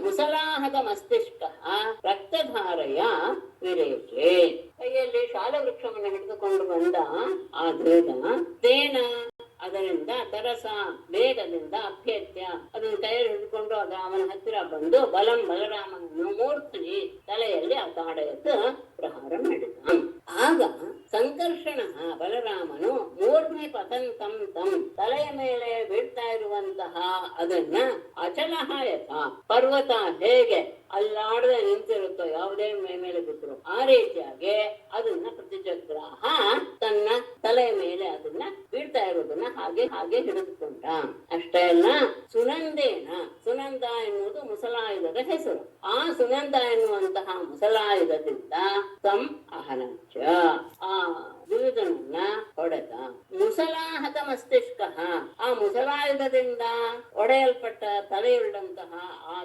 ಮುಸಲಾಹದ ಮಸ್ತಿಷ್ಕಃ ರಕ್ತಧಾರಯ ವಿರೇಚೆ. ಕೈಯಲ್ಲಿ ಶಾಲ ವೃಕ್ಷವನ್ನು ಹಿಡಿದುಕೊಂಡು ಬಂದ ಆ ಧ್ರುವ ತೇನ ಅದರಿಂದ ತರಸ ವೇಗದಿಂದ ಅಭ್ಯತ್ಯ ಅದನ್ನು ಕೈಯಲ್ಲಿ ಹಿಡಿದುಕೊಂಡು ಅವನ ಹತ್ತಿರ ಬಂದು ಬಲರಾಮನನ್ನು ಮೂರ್ಧನಿ ತಲೆಯಲ್ಲಿ ಆ ತಾಡಯತ್ತು ಪ್ರಹಾರ ಮಾಡಿದ. ಆಗ ಸಂಕರ್ಷಣ ಬಲರಾಮನು ಮೂರ್ಧ್ನಿ ಪತಂತಂ ತಂ ತಲೆಯ ಮೇಲೆ ಬೀಳ್ತಾ ಇರುವಂತಹ ಅದನ್ನ ಅಚಲಹ ಯಥ ಪರ್ವತ ಹೇಗೆ ಅಲ್ಲಾಡದೆ ನಿಂತಿರುತ್ತೋ ಯಾವುದೇ ಮೇಲೆ ಬಿಟ್ಟರು ಆ ರೀತಿಯಾಗಿ ಅದನ್ನ ಪ್ರತಿಜಗ್ರಾಹ ತನ್ನ ತಲೆಯ ಮೇಲೆ ಅದನ್ನ ಬೀಳ್ತಾ ಇರೋದನ್ನ ಹಾಗೆ ಹಿಡಿದುಕೊಂಡ. ಅಷ್ಟೇ ಅಲ್ಲ ಸುನಂದ ಎನ್ನುವುದು ಮುಸಲಾಯುಧದ ಹೆಸರು. ಆ ಸುನಂದ ಎನ್ನುವಂತಹ ಮುಸಲಾಯುಧದಿಂದ ತಂ ಅಹನಚ್ಚ ಆ ದುರ್ಯೋಧನನ್ನ ಹೊಡೆದ. ಮುಸಲಾಹತ ಮಸ್ತಿಷ್ಕ ಆ ಮುಸಲಾಯುಧದಿಂದ ಒಡೆಯಲ್ಪಟ್ಟ ತಲೆಯುಳ್ಳಂತಹ ಆ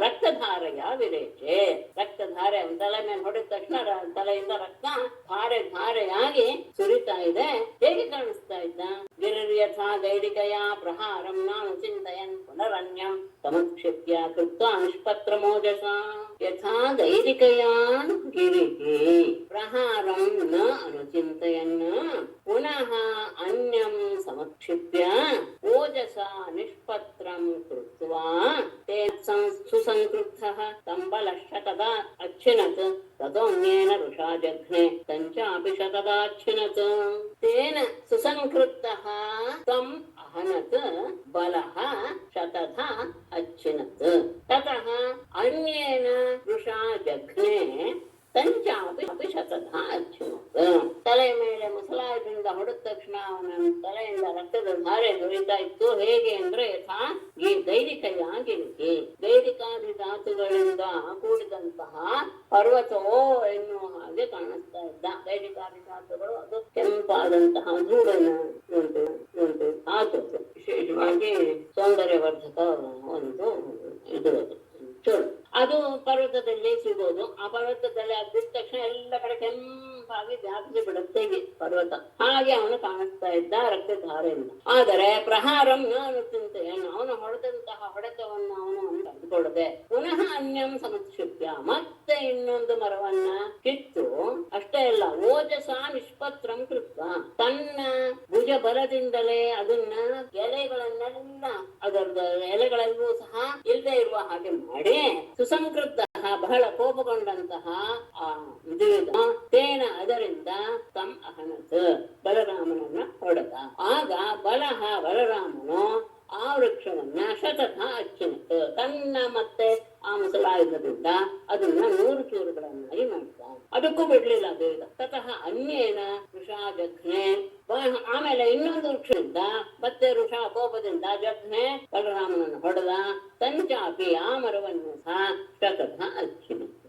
ರಕ್ತಧಾರೆಯ ವಿರೇಚೆ ರಕ್ತಧಾರೆ ತಲೆ ಮೇಲೆ ಹೊಡೆದ ತಕ್ಷಣ ತಲೆಯಿಂದ ರಕ್ತ ಧಾರೆಯಾಗಿ ಸುರಿತಾ ಇದೆ. ಹೇಗೆ ಕಾಣಿಸ್ತಾ ಇದ್ದ? ಗಿರಿರ್ಯಥಾ ಗೈರಿಕಯ ಪ್ರಹಾರಂ ನಾನು ಚಿಂತಯನ್ ಪುನರನ್ಯಂ ಸಮಕ್ಷಿಪ್ಯ ಕೃತ್ವಾ ನಿಷ್ಪತ್ರ ಮೋಜಸ ಯಥಾ ಗೈರಿಕಯಾನ್ ಗಿರಿಹಿ ಪ್ರಹಾರಂ ನ ಅನುಚಿಂತಯನ್ ಪುನಃ ಅನ್ಯಂ ಸಮಕ್ಷಿಪ್ಯ ಓಜಸ ನಿಷ್ಪತ್ರಂ ಕೃತ್ವಾ ಸುಸಂಕೃತಃ ತಂಬಲಶ್ಚ ತದಾ ಅಚ್ಛಿನತ್ ತದೋನ್ಯೇನ ಋಷಾ ಜಘ್ನೆ ತಂಚಾಪಿ ಶತದಾಚ್ಛಿನತ್ ತೇನ ಸುಸಂಕೃತಃ ತ್ವಂ ಅಹನತ್ ಬಲಃ ಶತಧ ಅಚ್ಛಿನತ್ ತತಃ ಅನ್ಯೇನ ಋಷಾ ಜಘ್ನೆ ತಂಚಾಪಿ ಶತಧ ಅಚ್ಛಿನತ್. ತಲೆಯ ಮೇಲೆ ಮುಸಲಾಯುಧದಿಂದ ಹೊಡೆದ ತಕ್ಷಣ ಅವನ ತಲೆಯಿಂದ ರಕ್ತದ ಧಾರೆ ದೊರೀತಾ ಇತ್ತು. ಹೇಗೆ ಅಂದ್ರೆ ಯಥಾ ಗೈರಿಕಯ ಗಿರಿಕಿ ಗೈರಿಕಾದಿ ಧಾತುಗಳಿಂದ ಕೂಡಿದಂತಹ ಪರ್ವತವೋ ಎನ್ನುವ ಹಾಗೆ ಕಾಣಿಸ್ತಾ ಇದ್ದ. ಗೈರಿಕಾದಿ ಧಾತುಗಳು ಅದು ಕೆಂಪಾದಂತಹ ಧೂಳನ್ನು ಉಂಟು ಧಾತು ವಿಶೇಷವಾಗಿ ಸೌಂದರ್ಯವರ್ಧಕ ಒಂದು ಇದು ಚೂರು ಅದು ಪರ್ವತದಲ್ಲಿ ಸಿಗೋದು. ಆ ಪರ್ವತದಲ್ಲಿ ಅದು ಬಿದ್ದ ತಕ್ಷಣ ಎಲ್ಲ ಕಡೆ ಕೆಂಪಾಗಿ ವ್ಯಾಪಿಸಿ ಬಿಡುತ್ತೆ ಪರ್ವತ. ಹಾಗೆ ಅವನು ಕಾಣಿಸ್ತಾ ಇದ್ದ ರಕ್ತಧಾರೆಯಿಂದ. ಆದರೆ ಪ್ರಹಾರಂ ನಾನು ಚಿಂತೆಯನ್ನು ಅವನು ಹೊಡೆದಂತಹ ಹೊಡೆತವನ್ನು ಅವನು ಕಂಡುಕೊಳ್ಳದೆ ಪುನಃ ಅನ್ಯಂ ಸಮಕ್ಷಿಪ್ಯ ಮತ್ತೆ ಇನ್ನೊಂದು ಮರವನ್ನ ಕಿತ್ತು ಅಷ್ಟೇ ಅಲ್ಲ ಓಜಸ ನಿಷ್ಪತ್ರಂ ಕೃತ್ವ ತನ್ನ ಭುಜ ಬಲದಿಂದಲೇ ಅದನ್ನ ಎಲೆಗಳನ್ನೆಲ್ಲ ಅದರ ಎಲೆಗಳೆಲ್ಲವೂ ಸಹ ಇಲ್ಲದೆ ಇರುವ ಹಾಗೆ ಮಾಡಿ ಸುಸಂಕೃತ ಬಹಳ ಕೋಪಗೊಂಡಂತಹ ಆ ತೇನ ಅದರಿಂದ ತಂ ಅಹನತ್ ಬಲರಾಮನನ್ನ ಹೊಡೆದ. ಆಗ ಬಲರಾಮನು ಆ ವೃಕ್ಷವನ್ನ ಶತಥ ಅಚ್ಚಿನತ್ ತನ್ನ ಮತ್ತೆ ಆ ಮುಸಲಾಯುಧದಿಂದ ಅದನ್ನ 100 ಚೂರುಗಳನ್ನಾಗಿ ಮಾಡಿದ. ಅದಕ್ಕೂ ಬಿಡ್ಲಿಲ್ಲ ಬೇಗ. ತತಃ ಅನ್ಯೇನ ಋಷಾ ಜಘ್ನೆ ಆಮೇಲೆ ಇನ್ನೊಂದು ವೃಕ್ಷದಿಂದ ಮತ್ತೆ ಋಷಾ ಕೋಪದಿಂದ ಜಘ್ನೆ ಬಲರಾಮನನ್ನು ಹೊಡೆದ. ತಂಚಾಪಿ ಆ ಮರವನ್ನು ಸಹ ಶತಥ ಅಚ್ಚಿನತ್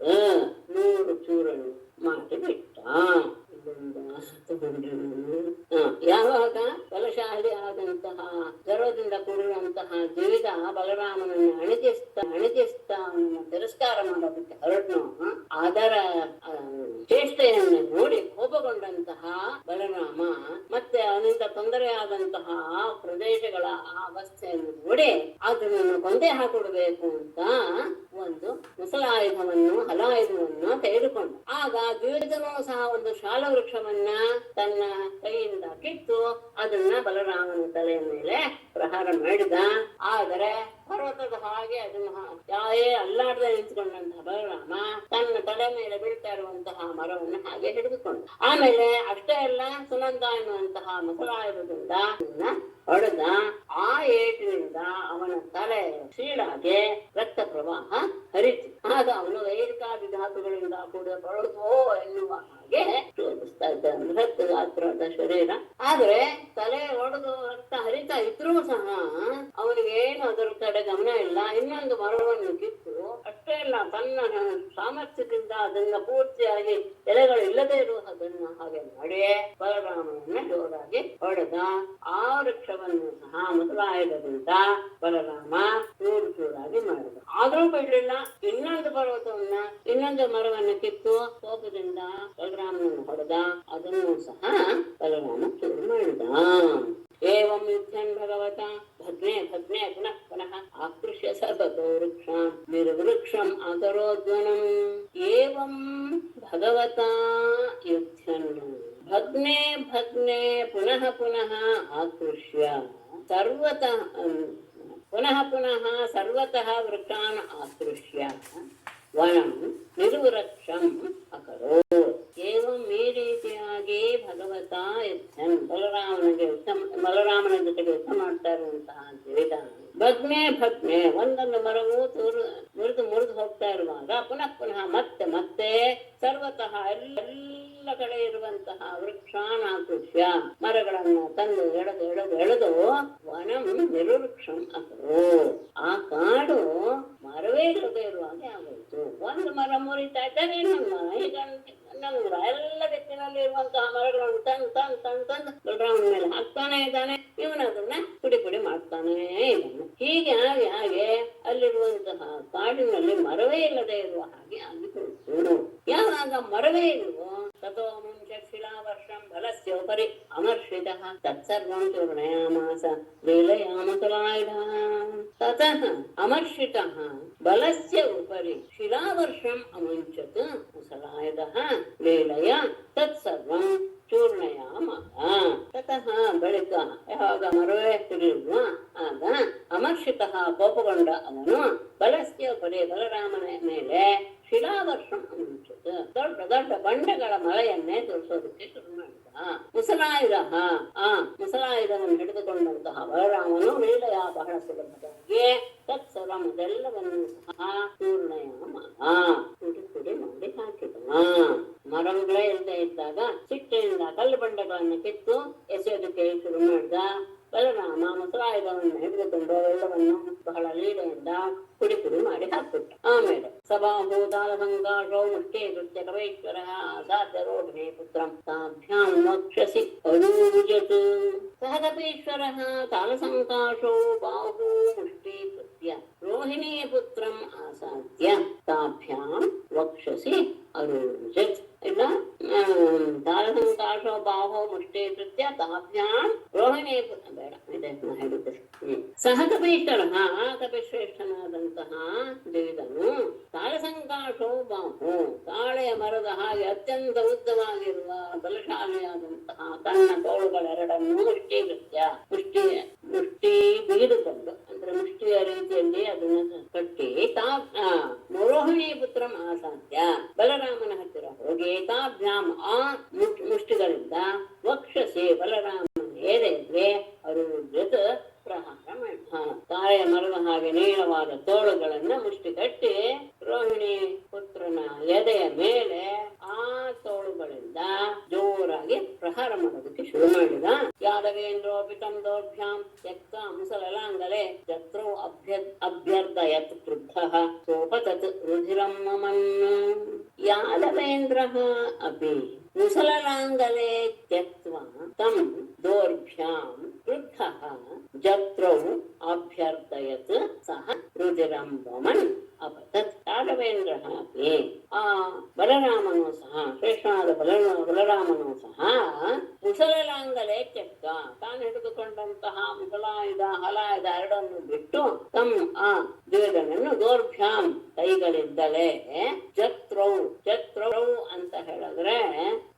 100 ಚೂರನ್ನು ಮಾಡಿ ಬಿಟ್ಟ. ಯಾವಾಗ ಬಲಶಾಲಿ ಆದಂತಹ ಗರ್ವದಿಂದ ಕೂಡಿರುವಂತಹ ದ್ವಿಧ ಬಲರಾಮನನ್ನು ಅಣಗಿಸ್ತಾ ತಿರಸ್ಕಾರ ಮಾಡೋದಕ್ಕೆ ಹೊರಟನು. ಅದರ ಚೇಷ್ಟೆಯನ್ನು ನೋಡಿ ಕೋಪಗೊಂಡಂತಹ ಬಲರಾಮ ಮತ್ತೆ ಅವನಿಂದ ತೊಂದರೆಯಾದಂತಹ ಪ್ರದೇಶಗಳ ಆ ಅವಸ್ಥೆಯನ್ನು ನೋಡಿ ನೋಡಿ ಅದನ್ನು ಕೊಂದೆ ಹಾಕೊಡ್ಬೇಕು ಅಂತ ಒಂದು ಮುಸಲಾಯುಧವನ್ನು ಹಲಾಯುಧವನ್ನು ತೆಗೆದುಕೊಂಡು ಆಗ ದ್ವಿವಿಧನೂ ಸಹ ಒಂದು ಶಾಲ ವೃಕ್ಷವನ್ನ ತನ್ನ ಕೈಯಿಂದ ಕಿತ್ತು ಅದನ್ನ ಬಲರಾಮನ ತಲೆಯ ಮೇಲೆ ಪ್ರಹಾರ ಮಾಡಿದ. ಆದರೆ ಪರ್ವತದ ಹಾಗೆ ಅದನ್ನು ಯಾವೇ ಅಲ್ಲಾಡದೆ ನಿಂತ್ಕೊಂಡಂತಹ ಬಲರಾಮ ತನ್ನ ತಲೆ ಮೇಲೆ ಬೀಳ್ತಾ ಇರುವಂತಹ ಮರವನ್ನು ಹಾಗೆ ಹಿಡಿದುಕೊಂಡ. ಆಮೇಲೆ ಅಷ್ಟೇ ಅಲ್ಲ, ಸುನಂದ ಎನ್ನುವಂತಹ ಮುಸಲಾಯುಧದಿಂದ ಹೊಡೆದ. ಆ ಏಟಿನಿಂದ ಅವನ ತಲೆ ಶೀಳಾಗೆ ರಕ್ತ ಪ್ರವಾಹ ಹರಿತು. ಆಗ ಅವನು ವೈರಿಕಾದಿ ಧಾತುಗಳಿಂದ ಕೂಡ ಬಳಸೋ ಎನ್ನುವ ಹಾಗೆ ಶೋಧಿಸ್ತಾ ಇದ್ದ ಬೃಹತ್ ಗಾತ್ರದ ಶರೀರ. ಆದ್ರೆ ತಲೆ ಒಡೆದು ರಕ್ತ ಹರಿತಾ ಇದ್ರೂ ಸಹ ಅವನಿಗೆ ಏನು ಅದರ ಕಡೆ ಗಮನ ಇಲ್ಲ. ಇನ್ನೊಂದು ಮರವನ್ನು ಕಿತ್ತು ಅಷ್ಟೇ ಅಲ್ಲ, ತನ್ನ ಸಾಮರ್ಥ್ಯದಿಂದ ಅದನ್ನ ಪೂರ್ತಿಯಾಗಿ ಎಲೆಗಳು ಇಲ್ಲದೆ ಇರುವುದನ್ನ ಹಾಗೆ ಮಾಡಿ ಬಲರಾಮನನ್ನ ಜೋರಾಗಿ ಹೊಡೆದ. ಆ ವೃಕ್ಷವನ್ನು ಸಹ ಮುಸಲಾಯುಧದಿಂದ ಬಲರಾಮ ಚೂರು ಚೂರಾಗಿ ಮಾಡಿದ. ಆದ್ರೂ ಬಿಡ್ಲಿಲ್ಲ. ಇನ್ನೊಂದು ಪರ್ವತವನ್ನ ಇನ್ನೊಂದು ಮರವನ್ನು ಕಿತ್ತು ಕೋಪದಿಂದ ಬಲರಾಮನನ್ನು ಹೊಡೆದ. ಅದನ್ನು ಸಹ ಬಲರಾಮ ಚೂರು ಮಾಡಿದ. ಏವಂ ಯುದ್ಧನ್ ಭಗವತ ಭಗ್ನೆ ಭಗ್ನೆ ಪುನಃ ಪುನಃ ಆಕೃಷ್ಯ ಸರ್ವತೋ ವೃಕ್ಷಂ ನಿರ್ವೃಕ್ಷಂ ಅಕರೋದ್ವನಂ. ಏವಂ ಭಗವತ ಯುದ್ಧನ್ ಭಗ್ನೆ ಭಗ್ನೆ ಪುನಃ ಪುನಃ ಆಕೃಷ್ಯ ಸರ್ವತಃ ಪುನಃ ಪುನಃ ಸರ್ವತಃ ವೃಕ್ಷಾನ್ ಆಕೃಷ್ಯ ವನಂ ನಿರ್ವೃಕ್ಷಂ ಅಕರೋತ್. ಏವಂ ಈ ರೀತಿಯಾಗಿ ಭಗವತ ಯುದ್ಧನ್ ಬಲರಾಮನ ಜೊತೆಗೆ ಯುದ್ಧ ಮಾಡ್ತಾ ಇರುವಂತಹ ದೇವಿದಾನ ಭಗ್ನೆ ಭಗ್ನೆ ಒಂದೊಂದು ಮರವು ಮುರಿದು ಹೋಗ್ತಾ ಇರುವಾಗ ಪುನಃ ಪುನಃ ಮತ್ತೆ ಮತ್ತೆ ಸರ್ವತಃ ಎಲ್ಲ ಕಡೆ ಇರುವಂತಹ ವೃಕ್ಷಾನ್ ಆಕೃಷ್ಯ ಮರಗಳನ್ನು ತಂದು ಎಳೆದು ವನಂ ನಿರ್ವೃಕ್ಷಂ ಅಕರೋ. ಆ ಕಾಡು ಮರವೇ ಇಲ್ಲದೆ ಇರುವಾಗ ಆಗೋಯ್ತು. ಒಂದು ಮರ ಮುರಿತಾ ಇದ್ದಾಗ ಇನ್ನೊಂದು ಮರ, ಈಗ ನಮ್ಗೆ ಎಲ್ಲ ದಿಕ್ಕಿನಲ್ಲಿ ಇರುವಂತಹ ಮರಗಳನ್ನು ತಂದು ಬಲರಾಮನ ಮೇಲೆ ಹಾಕ್ತಾನೆ ಇದ್ದಾನೆ. ಇವನು ಅದನ್ನ ಪುಡಿ ಮಾಡ್ತಾನೇ ಇದ್ದಾನೆ. ಹೀಗೆ ಹಾಗೆ ಅಲ್ಲಿರುವಂತಹ ಕಾಡಿನಲ್ಲಿ ಮರವೇ ಇಲ್ಲದೆ ಇರುವ ಹಾಗೆ ಆಗಿಬಿಡ್ತು. ಯಾವಾಗ ಮರವೇ ಇಲ್ವೋ ತಥೋ ಮುಂಚೆ ಶಿಲಾವರ್ಷಂ ಬಲಸ್ಯೋಪರಿ ಅಮರ್ಷಿತಃ ತತ್ಸರ್ವಂ ಚೂರ್ಣಯಾಮಾಸ ಲೀಲಯಾಮತುಲಾಯುಧಃ. ತತಃ ಅಮರ್ಷಿತಃ ಬಲಸ್ಯ ಉಪರಿ ಶಿಲಾವರ್ಷಂ ಅಮುಂಚತ್ ಮುಸಲಾಯುಧಃ ಲೀಲಯ ತತ್ಸರ್ವಂ ಚೂರ್ಣಯಾಮಃ. ತತಃ ಬಳಿಕ ಯಾವಾಗ ಮರವೇ ತಿಳಿಯುವ ಆಗ ಅಮರ್ಷಿತಃ ಕೋಪಗೊಂಡ ಅವನು ಬಲಸ್ಯ ಉಪರಿ ಬಲರಾಮನ ಮೇಲೆ ಶಿಲಾವರ್ಷಂ ಅಮುಂಚತ್ ದೊಡ್ಡ ದೊಡ್ಡ ಬಂಡೆಗಳ ಮಳೆಯನ್ನೇ ತೋರಿಸೋದಕ್ಕೆ ಶುರು ಮಾಡಿದ. ಮುಸಲಾಯುಧ ಮುಸಲಾಯುಧವನ್ನು ಹಿಡಿದುಕೊಂಡಂತಹ ಬಲರಾಮನು ಲೀಲೆಯ ಬಹಳ ಸುಲಭವಾಗಿ ತತ್ಸರ್ವಂ ಅದೆಲ್ಲವನ್ನು ಸಹ ಚೂರ್ಣಯಾಮಃ ಪುಡಿ ಮಾಡಿ ಹಾಕಿದ. ಮರಗಳೇ ಇಲ್ಲದೆ ಇದ್ದಾಗ ಸಿಟ್ಟಿನಿಂದ ಕಲ್ಲು ಬಂಡೆಗಳನ್ನು ಕಿತ್ತು ಎಸೆಯೋದಕ್ಕೆ ಶುರು ಮಾಡಿದ. ಬಲರಾಮ ಮುಸಲಾಯುಧವನ್ನು ಹಿಡಿದುಕೊಂಡು ಅವೆಲ್ಲವನ್ನು ಬಹಳ ಲೀಲೆಯಿಂದ ಪುಡಿ ಮಾಡಿ ಹಾಕ್ಬಿಟ್ಟ. ಆಮೇಲೆ ಸಭಾಭೂತಾಲ ಸಂಕಾಶೋ ಮುಷ್ಟಿ ಕೃತ್ಯ ಕವೈಶ್ವರ ಅಸಾಧ್ಯ ರೋಹಿಣಿ ಪುತ್ರಂ ತಾಭ್ಯಾಂ ಮೋಕ್ಷಸಿ ಅರೂಜತ್. ಸಹ ಕಪೀಶ್ವರ ತಾಲಸಂಕಾಶೋ ಬಾಹು ಮುಷ್ಟಿ ಕೃತ್ಯ ರೋಹಿಣಿ ಪುತ್ರಂ ಆಸಾದ್ಯ ತಾಭ್ಯಾಂ ವಕ್ಷಸಿ ಅರೂಜತ್. ಇಲ್ಲ ತಾಲಸಂಕಾಶೋ ಬಾಹೋ ಮುಷ್ಟಿ ಕೃತ್ಯ ತಾಭ್ಯಾಂ ರೋಹಿಣಿ ಬೇಡ ಇದನ್ನ ಹೇಳಿದ್ದೆ. ಸಹ ಕಪೀಶ್ವರ ಕಪಿಶ್ರೇಷ್ಠನಾದಂತಹ ದೇವಿದನು ತಾಳಸಂಕಾಶೋ ಬಾಹು ತಾಳೆಯ ಮರದ ಹಾಗೆ ಅತ್ಯಂತ ಉದ್ದವಾಗಿರುವ ಬಲಶಾಲಿಯಾದಂತಹ ತನ್ನ ತೋಳುಗಳೆರಡನ್ನು ಮುಷ್ಟಿ ಬಿಗಿದುಕೊಂಡು ಅಂದ್ರೆ ಮುಷ್ಟಿಯ ರೀತಿಯಲ್ಲಿ ಅದನ್ನು ಕಟ್ಟಿ ರೋಹಿಣಿ ಪುತ್ರಂ ಆಸಾಧ್ಯ ಬಲರಾಮನ ಹತ್ತಿರ ಹೋಗಿ ತಾಭ್ಯಾಂ ಆ ಮುಷ್ಟಿಗಳಿಂದ ವಕ್ಷಸೆ ಬಲರಾಮನ ಎದೆಗೆ ಅರುಜತ್ ಪ್ರಹಾರ ಮಾಡಿ ತಾಳೆಯ ಮರದ ಹಾಗೆ ನೀಳವಾದ ತೋಳುಗಳನ್ನ ಮುಷ್ಟಿ ಕಟ್ಟಿ ರೋಹಿಣಿ ಪುತ್ರನ ಎದೆಯ ಮೇಲೆ ಆ ತೋಳುಗಳಿಂದ ಜೋರಾಗಿ ಪ್ರಹಾರ ಮಾಡೋದಕ್ಕೆ ಶುರು ಮಾಡಿದ. ಯಾದವೇಂದ್ರೋಪಿತಂ ದೌರ್ಭ್ಯಾಂ ಯಕ್ತ ಮುಸಲಲಾಂಗಲೆ ಜತ್ರೋ ಅಭ್ಯರ್ಥಯತ್ ಕ್ರುದ್ಧಃ ಸೋಪತತ್ ರುಧಿರಂ ಮಮನ್. ಯಾದವೇಂದ್ರಃ ಅಪಿ ಮುಸಲಲಾಂಗಲೆ ತ್ಯಕ್ತ್ವಾ ತಂ ದೌರ್ಭ್ಯಾಂ ಕ್ರುದ್ಧಃ ಜತ್ರೌ ಅಭ್ಯರ್ಥಯತ್ ಸಹ ರುಧಿರಂ ವಮನ್ ಅಪತತ್. ಯಾದವೇಂದ್ರ ಅಪಿ ಆ ಬಲರಾಮನು ಸಹ ಶ್ರೇಷ್ಠನಾದ ಬಲರಾಮನು ಸಹ ಮುಸಲಲಾಂಗಲೆ ತ್ಯಕ್ತ ಅಭ್ಯರ್ಥ, ತಾನು ಹಿಡಿದುಕೊಂಡಂತಹ ಮುಗಲಾಯುಧ ಹಲಾಯುಧ ಎರಡನ್ನು ಬಿಟ್ಟು ತಮ್ ಆ ದ್ವಿವಿಧನನ್ನು ದೌರ್ಭ್ಯಾಂ ಕೈಗಳಿದ್ದಲೇ ಜತ್ರೌ ಜತ್ರೌ ಅಂತ ಹೇಳಿದ್ರೆ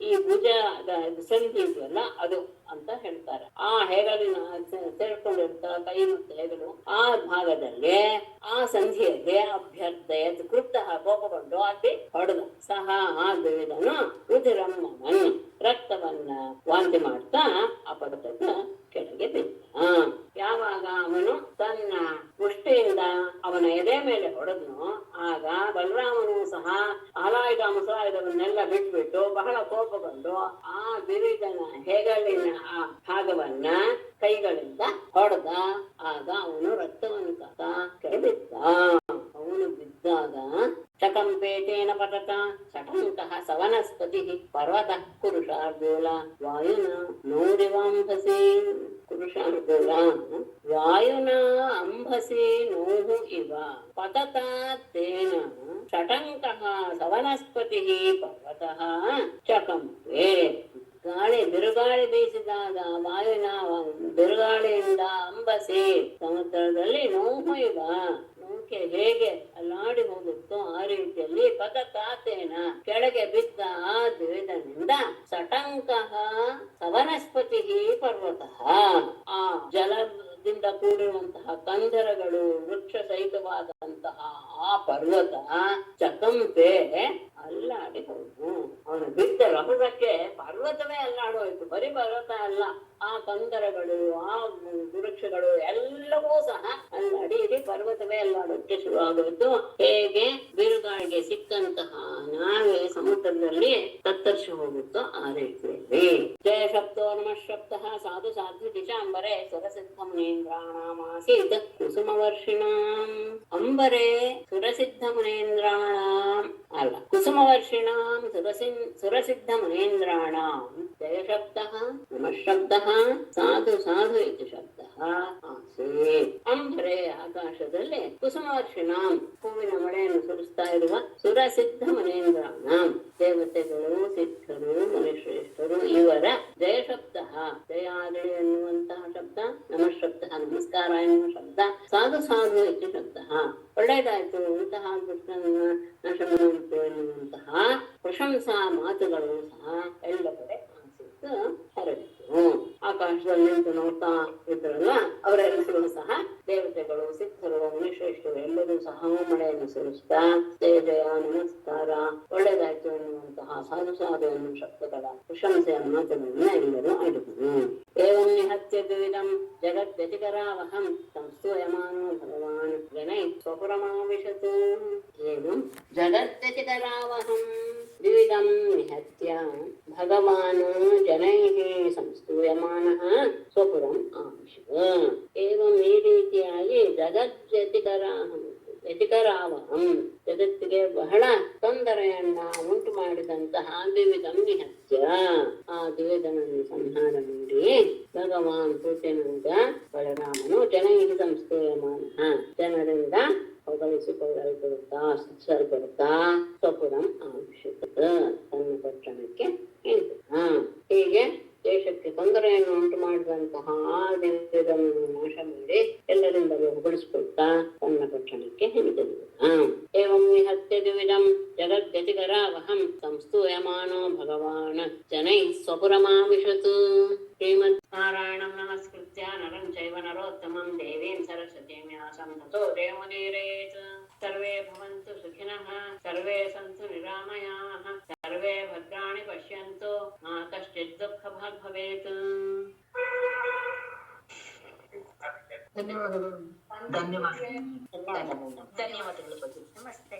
ಈ ಭುಜದ ಸಂಧಿ ಇದೆಯಲ್ಲ ಅದು ಅಂತ ಹೇಳ್ತಾರೆ. ಆ ಹೆಗಲಿನ ಸೇರ್ಕೊಂಡಿರ್ತ ಕೈ ಮತ್ತು ಹೆಗಲು ಆ ಭಾಗದಲ್ಲಿ ಆ ಸಂಧಿಯಲ್ಲಿ ಅಭ್ಯರ್ಥೆ ಕೃಪ್ತ ಕೋಪಗೊಂಡು ಅಲ್ಲಿ ಹೊಡೆದ. ಸಹ ಆ ದ್ವಿವಿಧನು ರುಧಿರಮ್ಮನ್ ರಕ್ತವನ್ನ ವಾಂತಿ ಮಾಡ್ತಾ ಅಪಘಾತದ ಕೆಳಗೆ ಬಿದ್ದ. ಯಾವಾಗ ಅವನು ತನ್ನ ಮುಷ್ಟಿಯಿಂದ ಅವನ ಎದೆ ಮೇಲೆ ಹೊಡೆದ್ನು, ಆಗ ಬಲರಾಮನು ಸಹ ಹಲಾಯುಧ ಮುಸಲಾಯುಧವನ್ನೆಲ್ಲ ಬಿಟ್ಬಿಟ್ಟು ಬಹಳ ಕೋಪಗೊಂಡು ಆ ದ್ವಿವಿಧನ ಹೆಗಲಿನ ಆ ಭಾಗವನ್ನ ಕೈಗಳಿಂದ ಹೊಡೆದ. ಆಗ ಅವನು ರಕ್ತವನ್ನು ಕಾತ ಕೆಳಬಿದ್ದ. ಅವನು ಬಿದ್ದಾಗ ಚಕಂಪೇಟೇನ ಪತತ ಚಟಂಕಃ ಸವನಸ್ಪತಿ ಪರ್ವತ ಕುರುಷಾರ್ದೂಲ ವಾಯುನ ನೂರಿವಾಂಭಸಿ. ಕುರುಷಾರ್ದೂಲ ವಾಯುನ ಅಂಭಸಿ ನೋಹು ಇವ ಪತತ ತೇನ ಚಟಂಕಃ ಸವನಸ್ಪತಿ ಪರ್ವತಃ ಚಕಂಪೆ. ಗಾಳಿ ಬಿರುಗಾಳಿ ಬೀಸಿದಾಗ ವಾಯುವಿನ ಬಿರುಗಾಳಿಯಿಂದ ಅಂಬಸಿ ಸಮುದ್ರದಲ್ಲಿ ನೋವು ಇವ ನೌಕೆ ಹೇಗೆ ಅಲ್ಲಾಡಿ ಹೋಗುತ್ತೋ ಆ ರೀತಿಯಲ್ಲಿ ಪತತಾತೇನ ಕೆಳಗೆ ಬಿದ್ದ ಆ ದ್ವಿವಿಧನಿಂದ ಸಟಂಕಃ ಸವನಸ್ಪತಿ ಪರ್ವತಃ ಆ ಜಲದಿಂದ ಕೂಡಿರುವಂತಹ ಕಂದರಗಳು ವೃಕ್ಷ ಸಹಿತವಾದಂತಹ ಆ ಪರ್ವತ ಚಕಂಪೆ ಅಲ್ಲಾಡಿ ಹೋಯ್ತು. ಅವನು ಬಿದ್ದ ರಭಸಕ್ಕೆ ಪರ್ವತವೇ ಅಲ್ಲಾಡೋಯ್ತು. ಬರೀ ಪರ್ವತ ಅಲ್ಲ, ಆ ಕಂದರಗಳು ಆ ವೃಕ್ಷಗಳು ಎಲ್ಲವೂ ಸಹ ಅಲ್ಲಾಡಿ ಇಡೀ ಪರ್ವತವೇ ಅಲ್ಲಾಡೋಕ್ಕೆ ಶುರುವಾಗೋಯ್ತು. ಹೇಗೆ ಬಿರುಗಾಳಿಗೆ ಸಿಕ್ಕಂತಹ ನಾವೇ ಸಮುದ್ರದಲ್ಲಿ ತತ್ತರಿಸಿ ಹೋಗುತ್ತೋ ಆ ರೀತಿಯಲ್ಲಿ. ಜಯ ಶಬ್ದೋ ನಮಃ ಶಬ್ದಃ ಸಾಧು ಸಾಧ್ವಿ ದಿಶಾಂಬರೆ ಸುರಸಿದ್ಧ ಮುನೀಂದ್ರಾಣಾಮಾಸೀತ್ ಕುಸುಮವರ್ಷಿಣಾಂ. ಅಂಬರೆ ಸುರಸಿದ್ಧ ಮುನೀಂದ್ರಾಣಾಂ ಅಲ್ಲ, ಕುಸುಮವರ್ಷಿಣಾಂ ಸುರಸಿದ್ಧ ಮುನೀಂದ್ರಾಣಾಂ ಜಯ ಶಬ್ದಃ ನಮಃ ಶಬ್ದಃ ಸಾಧು ಸಾಧು ಇತಿ ಶಬ್ದಃ ಆಸೀತ್. ಅಂಬರೆ ಆಕಾಶದಲ್ಲಿ ಕುಸುಮವರ್ಷಿಣಾಂ ಹೂವಿನ ಮಳೆಯನ್ನು ಸುರಿಸ್ತಾ ಇರುವ ಸುರಸಿದ್ಧ ಮುನೀಂದ್ರಾಣಾಂ ದೇವತೆಗಳು ಸಿದ್ಧರು ಮುನಿಶ್ರೇಷ್ಠರು ಇವರ ಜಯ ಶಬ್ದ ಜಯಾದಳಿ ಎನ್ನುವಂತಹ ಶಬ್ದ, ನಮಃ ಶಬ್ದ ನಮಸ್ಕಾರ ಎನ್ನುವ ಶಬ್ದ, ಸಾಧು ಸಾಧು ಇತಿ ಶಬ್ದ ಒಳ್ಳೆಯದಾಯ್ತು ಇಂತಹ ಕೃಷ್ಣನ ನಾಶಮಂತು ಎನ್ನುವಂತಹ ಪ್ರಶಂಸಾ ಮಾತುಗಳು ಸಹ ಎಲ್ಲ ಕಡೆ ಆಸಕ್ತ ಹರಡಿತು. ಆಕಾಶದಲ್ಲಿ ನಿಂತು ನೋಡ್ತಾ ಇದ್ರಲ್ಲ ಅವರೆಲ್ಲರೂ ಸಹ ದೇವತೆಗಳು ಸಿದ್ಧರು ಮುನಿಶ್ರೇಷ್ಠರು ಎಲ್ಲರೂ ಸಹ ಮಳೆಯನ್ನು ಸುರಿಸ್ತಾ ಜಯ ಜಯ ನಮಸ್ಕಾರ ಒಳ್ಳೆಯದಾಯ್ತು ಎನ್ನುವಂತಹ ಸಾಧು ಸಾಧು ಎನ್ನುವ ಶಬ್ದಗಳ ಪ್ರಶಂಸೆಯ ಮಾತುಗಳನ್ನ ಎಲ್ಲರೂ ಆಡಿದರು. ಏವಂ ನಿಹತ್ಯ ದ್ವಿವಿಧಂ ಜಗದ್ವ್ಯತಿಕರಾವಹಂ ಸಂಸ್ತೂಯಮಾನೋ ಭಗವಾನ್ ಜನೈ ಸ್ವಪುರಮಾವಿಶತು. ಏವಂ ಜಗದ್ವ್ಯತಿಕರಾವಹಂ ದ್ವಿವಿಧಂ ನಿಹತ್ಯ ಭಗವಾನ್ ಜನೈಃ ಸಂಸ್ತೂಯಮಾನಃ ಸ್ವಪುರಂ ಆವಿಶತ್. ಏವಂ ಈ ರೀತಿಯಾಗಿ ವ್ಯತಿಕರಾವಹಂ ಜಗತ್ತಿಗೆ ಬಹಳ ತೊಂದರೆಯನ್ನ ಉಂಟು ಮಾಡಿದಂತಹ ದ್ವಿವಿಧಂ ನಿಹತ್ಯ ಆ ದ್ವಿವಿಧನನ್ನು ಸಂಹಾರ ಮಾಡಿ ಭಗವಾನ್ ಪೂಜ್ಯನಾದ ಬಲರಾಮನು ಜನೈಃ ಸಂಸ್ತೂಯಮಾನಃ ಜನರಿಂದ ಹೊಗಳಿಸಿಕೊಳ್ಳಲ್ಪಡುತ್ತಾ ಸ್ತುತಿಸಲ್ಪಡುತ್ತಾ ಸ್ವಪುರಂ ಆವಿಶತ್ ತನ್ನ ಪಟ್ಟಣಕ್ಕೆ ಇಳಿದ. ಹೀಗೆ ದೇಶಕ್ಕೆ ತೊಂದರೆಯನ್ನು ಉಂಟು ಮಾಡಿದಂತಹ ಆ ದೇವರನ್ನು ನಾಶ ಮಾಡಿ ಎಲ್ಲರಿಂದಲೂ ಹೊಗಳಿಸಿಕೊಳ್ತಾ ತನ್ನ ಪಟ್ಟಣಕ್ಕೆ ಹಿಂದಿರುಗಿದ. ಏವಂ ನಿಹತ್ಯ ದ್ವಿವಿಧಂ ಜಗದ್ವ್ಯತಿಕರಾವಹಂ ಸಂಸ್ತೂಯಮಾನೋ ಭಗವಾನ್ ಜನೈಃ ಸ್ವಪುರಮಾವಿಶತ್. ಶ್ರೀಮನ್ನಾರಾಯಣಂ ನಮಸ್ಕೃತ್ಯ ನರಂ ಚೈವ ನರೋತ್ತಮಂ ದೇವೀಂ ಸರಸ್ವತೀಂ ವ್ಯಾಸಂ ತತೋ ಜಯಮುದೀರಯೇತ್. ಸರ್ವೇ ಭವಂತು ಸುಖಿನಃ ಸರ್ವೇ ಸಂತು ನಿರಾಮಯಾಃ ಸರ್ವೇ ಭದ್ರಾಣಿ ಪಶ್ಯಂತು ಮಾ ಕಶ್ಚಿತ್ ದುಃಖಭಾಗ್ ಭವೇತ್. ಧನ್ಯವಾದಗಳು. ಧನ್ಯವಾದಗಳು. ನಮಸ್ತೆ.